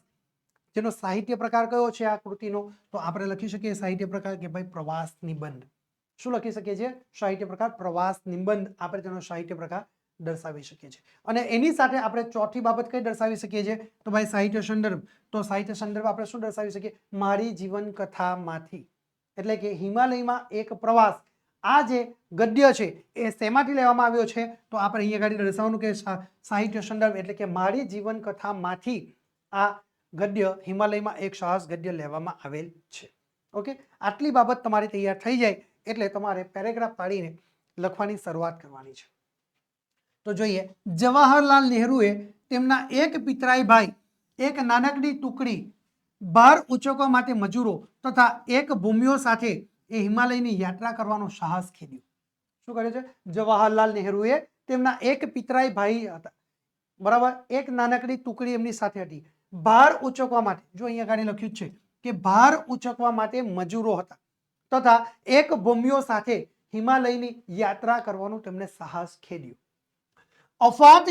જેનો સાહિત્ય પ્રકાર કયો છે આ કૃતિનો? તો આપણે લખી શકીએ સાહિત્ય પ્રકાર કે ભાઈ પ્રવાસ નિબંધ. શું લખી શકીએ છીએ? સાહિત્ય પ્રકાર પ્રવાસ નિબંધ. આપણે તેનો સાહિત્ય પ્રકાર દર્શાવી શકીએ છીએ. અને એની સાથે આપણે ચોથી બાબત કઈ દર્શાવી શકીએ છીએ? તો ભાઈ સાહિત્ય સંદર્ભ. તો સાહિત્ય સંદર્ભ આપણે શું દર્શાવી શકીએ? મારી જીવન કથામાંથી. એટલે કે હિમાલયમાં એક પ્રવાસ, આ જે ગદ્ય છે એ શેમાંથી લેવામાં આવ્યો છે? તો આપણે અહીંયા આગળ દર્શાવવાનું કે સાહિત્ય સંદર્ભ એટલે કે મારી જીવન કથામાંથી આ ગદ્ય હિમાલયમાં એક સાહસ ગદ્ય લેવામાં આવેલ છે. ઓકે, આટલી બાબત તમારી તૈયાર થઈ જાય એટલે તમારે પેરેગ્રાફ પાડીને લખવાની શરૂઆત કરવાની છે. તો જોઈએ, જવાહરલાલ નહેરુએ તેમના એક પિતરાઈ ભાઈ, એક નાનકડી ટુકડી ભાર ઉચકવા માટે મજૂરો તથા એક ભૂમિઓ સાથે એ હિમાલયની યાત્રા કરવાનો સાહસ ખેડ્યો. શું કરે છે? જવાહરલાલ નહેરુએ તેમના એક પિતરાઈ ભાઈ હતા, બરાબર, એક નાનકડી ટુકડી એમની સાથે હતી. ભાર ઉચકવા માટે, જો અહીંયા આગળ લખ્યું છે કે ભાર ઉચકવા માટે મજૂરો હતા તથા એક ભૂમિઓ સાથે હિમાલયની યાત્રા કરવાનું તેમણે સાહસ ખેડ્યું. અફાત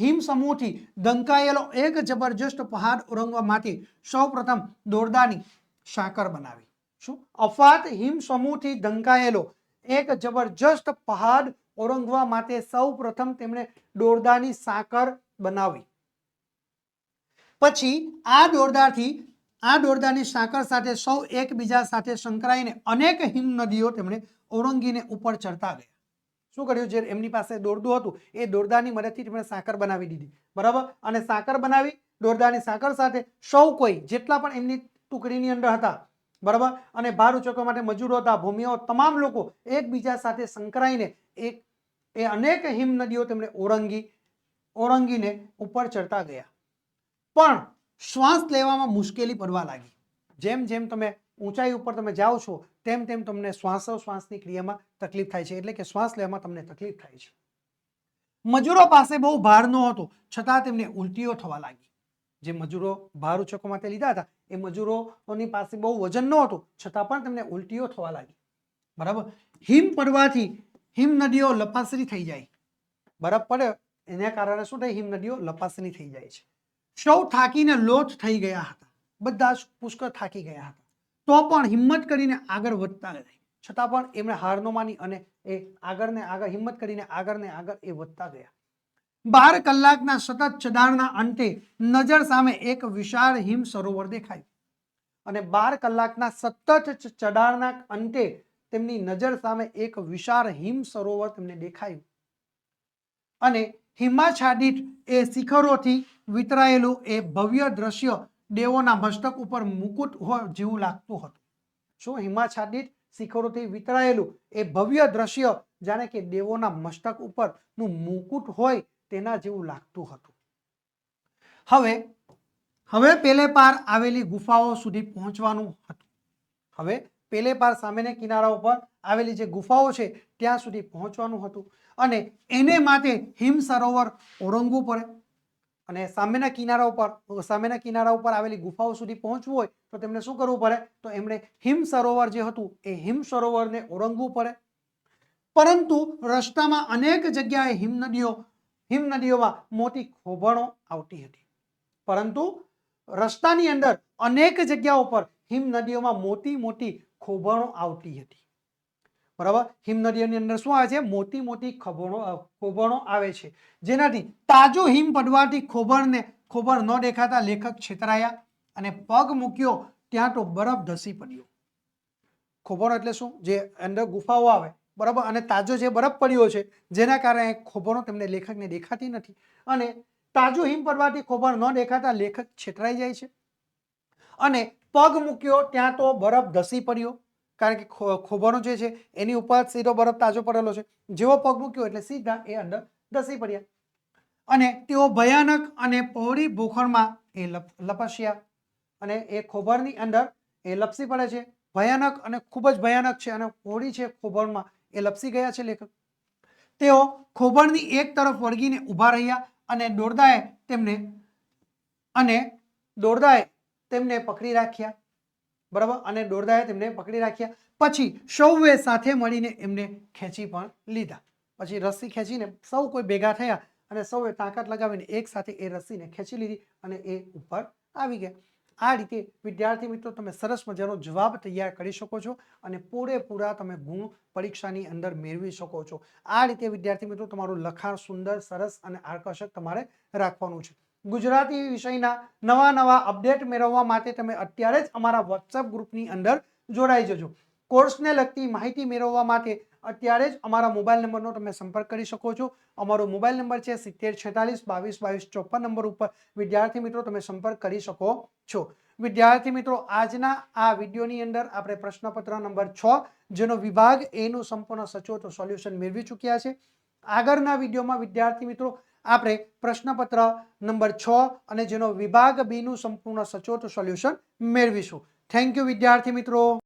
હિમ સમૂહથી ઢંકાયેલો એક જબરજસ્ત પહાડ ઓળંગવા માટે સૌપ્રથમ દોરડાની સાંકળ બનાવી. શું? અફાત હિમ સમૂહથી ઢંકાયેલો એક જબરજસ્ત પહાડ ઓળંગવા માટે સૌપ્રથમ તેમણે દોરડાની સાંકળ બનાવી. પછી આ દોરડાની સાંકળ સાથે સૌ એકબીજા સાથે સંકળાઈને અનેક હિમ નદીઓ તેમણે ઓળંગીને ઉપર ચડતા ગયા. શું કર્યું? જે એમની પાસે દોરડું હતું એ દોરડાની મદદથી તેમણે સાંકળ બનાવી દીધી. બરાબર. અને સાંકળ બનાવી દોરડાની સાંકળ સાથે સૌ કોઈ જેટલા પણ એમની ટુકડીની અંદર હતા, બરાબર, અને ભાર ઉચકવા માટે મજૂરો હતા, ભૂમિયાઓ, તમામ લોકો એકબીજા સાથે સંકળાઈને એ અનેક હિમ નદીઓ તેમણે ઓળંગીને ઉપર ચડતા ગયા. પણ શ્વાસ લેવામાં મુશ્કેલી પડવા લાગી. જેમ જેમ તમે ઊંચાઈ ઉપર તમે જાઓ છો તેમ તેમ તમને શ્વાસોશ્વાસની ક્રિયામાં તકલીફ થાય છે, એટલે કે શ્વાસ લેવામાં તમને તકલીફ થાય છે. મજૂરો પાસે બહુ ભાર ન હતો છતાં તેમને ઉલટીઓ થવા લાગી. જે મજૂરો ભાર ઉચકવા માટે લીધા હતા એ મજૂરોની પાસે બહુ વજન ન હતું છતાં પણ તેમને ઉલટીઓ થવા લાગી. બરાબર. હિમ પડવાથી હિમ નદીઓ લપાસરી થઈ જાય. બરફ પડે એના કારણે શું થાય? હિમ નદીઓ લપાસરી થઈ જાય છે. સૌ થાકીને લોથ થઈ ગયા હતા. બધા જ પુષ્કળ થાકી ગયા હતા. તો પણ હિંમત કરીને આગળ વધતા ગયા. છતાં પણ એમણે હાર ન માની અને એ આગળ હિંમત કરીને આગળ એ વધતા ગયા. 12 કલાકના સતત ચઢાણના અંતે નજર સામે એક વિશાળ હિમ સરોવર દેખાયું. અને 12 કલાકના સતત ચઢાણના અંતે તેમની નજર સામે એક વિશાળ હિમ સરોવર તેમને દેખાયું. અને હિમાચ્છાદિત એ શિખરોથી વિતરાયેલું એ ભવ્ય દ્રશ્ય દેવોના મસ્તક ઉપર મુકુટ હોય જેવું લાગતું હતું. શું? હિમાચ્છાદિત શિખરોથી વિતરાયેલું એ ભવ્ય દ્રશ્ય જાણે કે દેવોના મસ્તક ઉપરનું મુકુટ હોય તેના જેવું લાગતું હતું. હવે પેલે પાર આવેલી ગુફાઓ સુધી પહોંચવાનું હતું. હવે પેલે પાર સામેના કિનારા ઉપર આવેલી જે ગુફાઓ છે ત્યાં સુધી પહોંચવાનું હતું. અને એને માટે હિમ સરોવર ઓળંગવું પડે. અને સામેના કિનારા ઉપર આવેલી ગુફાઓ સુધી પહોંચવું હોય તો તેમને શું કરવું પડે? તો એમણે હિમ સરોવર જે હતું એ હિમ સરોવરને ઓળંગવું પડે. પરંતુ રસ્તામાં અનેક જગ્યાએ હિમ નદીઓમાં મોટી ખોભણો આવતી હતી. પરંતુ રસ્તાની અંદર અનેક જગ્યાઓ પર હિમ નદીઓમાં મોટી મોટી ખોભણો આવતી હતી. બરાબર. હિમ નદીઓની અંદર શું આવે છે? મોટી મોટી ખોભણો આવે છે. જેનાથી તાજો હિમ પડવાથી ખોભણ ન દેખાતા લેખક છેતરાયા અને પગ મૂક્યો ત્યાં તો બરફ ધસી પડ્યો. ખોભણો એટલે શું? જે અંદર ગુફાઓ આવે, બરાબર, અને તાજો જે બરફ પડ્યો છે જેના કારણે ખોભણો તેમને લેખકને દેખાતી નથી. અને તાજો હિમ પડવાથી ખોભણ ન દેખાતા લેખક છેતરાઈ જાય છે. અને પગ મૂક્યો ત્યાં તો બરફ ધસી પડ્યો. કારણ કે ખોભણો જે છે એની ઉપર સીધો બરફ તાજો પડેલો છે. જેવો પગ મૂક્યો એટલે સીધા એ અંદર ધસી પડ્યા. અને તેઓ ભયાનક અને પહોળી ભૂખણમાં એ લપસ્યા. અને એ ખોભણની અંદર એ લપસી પડે છે. ભયાનક અને ખૂબ જ ભયાનક છે અને પહોળી છે ખોભણમાં એ લપસી ગયા છે લેખક. તેઓ ખોભણની એક તરફ વળગીને ઊભા રહ્યા અને દોરડાએ તેમને પકડી રાખ્યા. બરાબર. અને દોરડાએ તેમને પકડી રાખ્યા. પછી સૌએ સાથે મળીને એમને ખેંચી પણ લીધા. પછી રસ્સી ખેંચીને સૌ કોઈ ભેગા થયા અને સૌએ તાકાત લગાવીને એક સાથે એ રસ્સીને ખેંચી લીધી અને એ ઉપર આવી ગયા. આ રીતે વિદ્યાર્થી મિત્રો તમે સરસ મજાનો જવાબ તૈયાર કરી શકો છો અને પૂરેપૂરા તમે ગુણ પરીક્ષાની અંદર મેળવી શકો છો. આ રીતે વિદ્યાર્થી મિત્રો તમારું લખાણ સુંદર, સરસ અને આકર્ષક તમારે રાખવાનું છે. ગુજરાતી વિષયના નવા અપડેટ મેળવવા માટે તમે અત્યારે જ અમારા વોટ્સએપ ગ્રુપની અંદર જોડાઈ જજો. કોર્સને લગતી માહિતી મેળવવા માટે અત્યારે જ અમારા મોબાઈલ નંબરનો તમે સંપર્ક કરી શકો છો. અમારો મોબાઈલ નંબર છે 7046222254 નંબર ઉપર વિદ્યાર્થી મિત્રો તમે સંપર્ક કરી શકો છો. વિદ્યાર્થી મિત્રો આજના આ વિડીયોની અંદર આપણે પ્રશ્નપત્ર નંબર 6 જેનો વિભાગ એ નું સંપૂર્ણ સચોટ સોલ્યુશન મેળવી ચૂક્યા છે. આગળના વિડીયોમાં વિદ્યાર્થી મિત્રો આપણે પ્રશ્નપત્ર નંબર 6 અને જેનો વિભાગ બી નું સંપૂર્ણ સચોટ સોલ્યુશન મેળવીશું. થેન્ક યુ વિદ્યાર્થી મિત્રો.